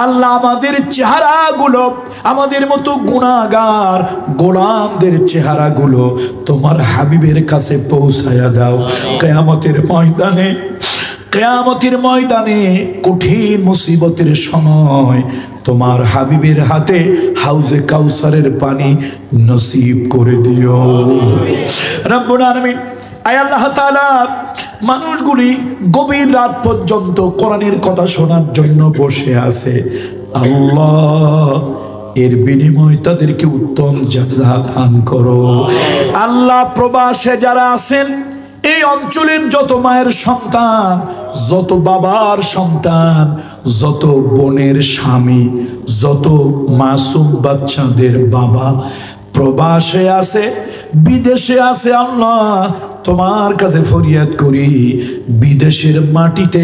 আল্লাহ আমাদের চেহারাগুলো আমাদের মতো গুনাহগার গোলামদের চেহারাগুলো তোমার হাবিবের কাছে পৌঁছায়া দাও। কিয়ামতের ময়দানে, কিয়ামতের ময়দানে কঠিন মুসিবতের সময় তোমার হাবিবের হাতে হাউজে কাউসারের পানি নসিব করে দিও রব্বুল আলামিন। আয় আল্লাহ তাআলা, মানুষগুলি গভীর রাত পর্যন্ত কোরআনের কথা শোনার জন্য বসে আছে। আল্লাহ, এর বিনিময় তাদেরকে উত্তম জাযা দান করো। আল্লাহ, প্রবাসে যারা আছেন, এই অঞ্চলের যত মায়ের সন্তান, যত বাবার সন্তান, যত বোনের স্বামী, যত মাসুম বাচ্চাদের বাবা প্রবাসে আছে, বিদেশে আছে, আল্লাহ তোমার কাছে ফরিয়াদ করি, বিদেশের মাটিতে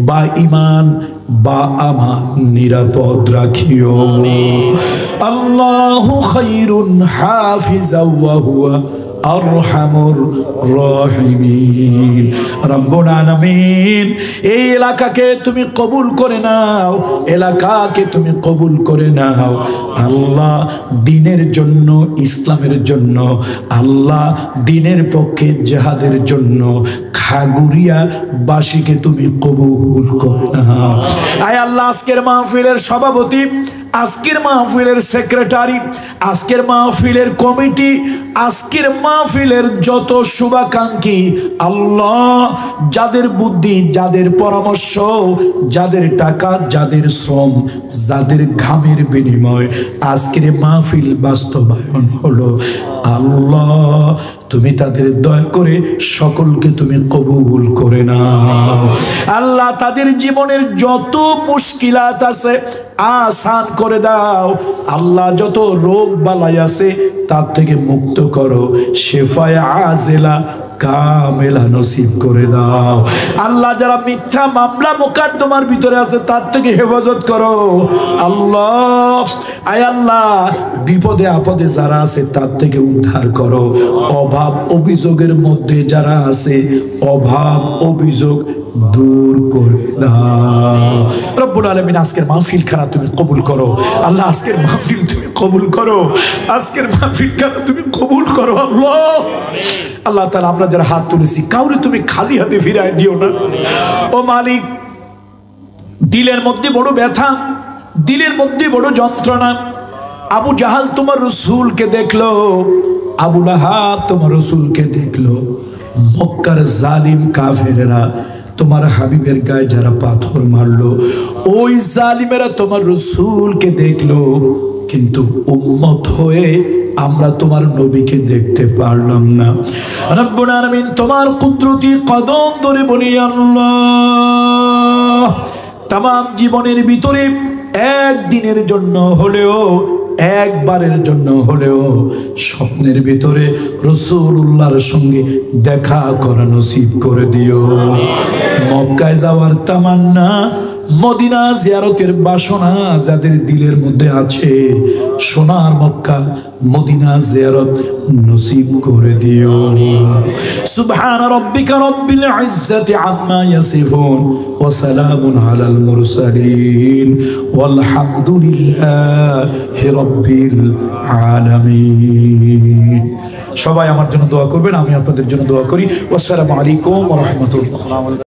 বা ঈমান বা আমার নিরাপদ রাখিও। আল্লাহু খায়রুন হাফিজা ওয়া হুয়া আরহামুর রাহিমিন। রব্বুল আলামিন, এই এলাকাকে তুমি কবুল করে নাও, এলাকাকে তুমি কবুল করে নাও আল্লাহ। দ্বীনের জন্য, ইসলামের জন্য, আল্লাহ দ্বীনের পক্ষে জিহাদের জন্য খাগুরিয়া বাসীকে তুমি কবুল করে নাও। আয় আল্লাহ, আজকের মাহফিলের সভাপতি, আজকের মাহফিলের সেক্রেটারি, আজকের মাহফিলের কমিটি, আজকের মাহফিলের যত শুভাকাঙ্ক্ষী, আল্লাহ যাদের বুদ্ধি, যাদের পরামর্শ, যাদের টাকা, যাদের শ্রম, যাদের ঘামের বিনিময় আজকের মাহফিল বাস্তবায়ন হলো, আল্লাহ তুমি তাদের দয়া করে সকলকে তুমি কবুল করে নাও। আল্লাহ, তাদের জীবনের যত মুশকিলাত আছে আসান করে দাও। আল্লাহ, যত রোগ বালাই আছে তার থেকে মুক্ত করো, শেফায়ে আজেলা কামেলা নসিব করে দাও। আল্লাহ, যারা মিথ্যা মামলা মোকদ্দমার ভিতরে আছে তার থেকে হেফাজত করো আল্লাহ। আয় আল্লাহ, বিপদে আপদে যারা আছে তার থেকে উদ্ধার করো। অভাব অভিযোগের মধ্যে যারা আছে, অভাব অভিযোগ দূর করে দাও রব্বুল আলামিন। আজকের মাহফিল খানা তুমি কবুল করো আল্লাহ, আজকের মাহফিল তুমি কবুল করো, আজকের মাহফিল খানা তুমি কবুল করো আল্লাহ। আল্লাহ তাআলা, আমরা যারা হাত তুলেছি কাউরে তুমি খালি হাতে ফিরায় দিও না ও মালিক। দিলের মধ্যে বড় ব্যথা, দিলের মধ্যে বড় যন্ত্রণা। আবু জাহাল তোমার রাসূলকে দেখলো, আবু লাহাব তোমার রাসূলকে দেখলো, মক্কার জালিম কাফেরেরা তোমার হাবিবের গায়ে যারা পাথর মারলো, ওই জালিমেরা তোমার রাসূলকে দেখলো, কিন্তু উম্মত হয়ে আমরা তোমার নবীকে দেখতে পারলাম না। রব্বুল আলামিন, তোমার কুদরতি কদম ধরে বলি আল্লাহ, তামাম জীবনের ভিতরে একদিনের জন্য হলেও, একবারের জন্য হলেও স্বপ্নের ভিতরে রাসূলুল্লাহর সঙ্গে দেখা করা নসিব করে দিও। মক্কায় যাওয়ার তামান্না, মদিনা জিয়ারতের বাসনা যাদের দিলের মধ্যে আছে, সোনার মক্কা মদিনা জিয়ারত নসিব করে দিও। সুবহান রাব্বিকা রাব্বিল ইজ্জাতি আম্মা ইয়াসিফুন ওয়া সালামুন আলাল মুরসালিন ওয়ালহামদুলিল্লাহি রাব্বিল আলামিন। সবাই আমার জন্য দোয়া করবেন, আমি আপনাদের জন্য দোয়া করি। আসসালামু আলাইকুম ওয়া রাহমাতুল্লাহ।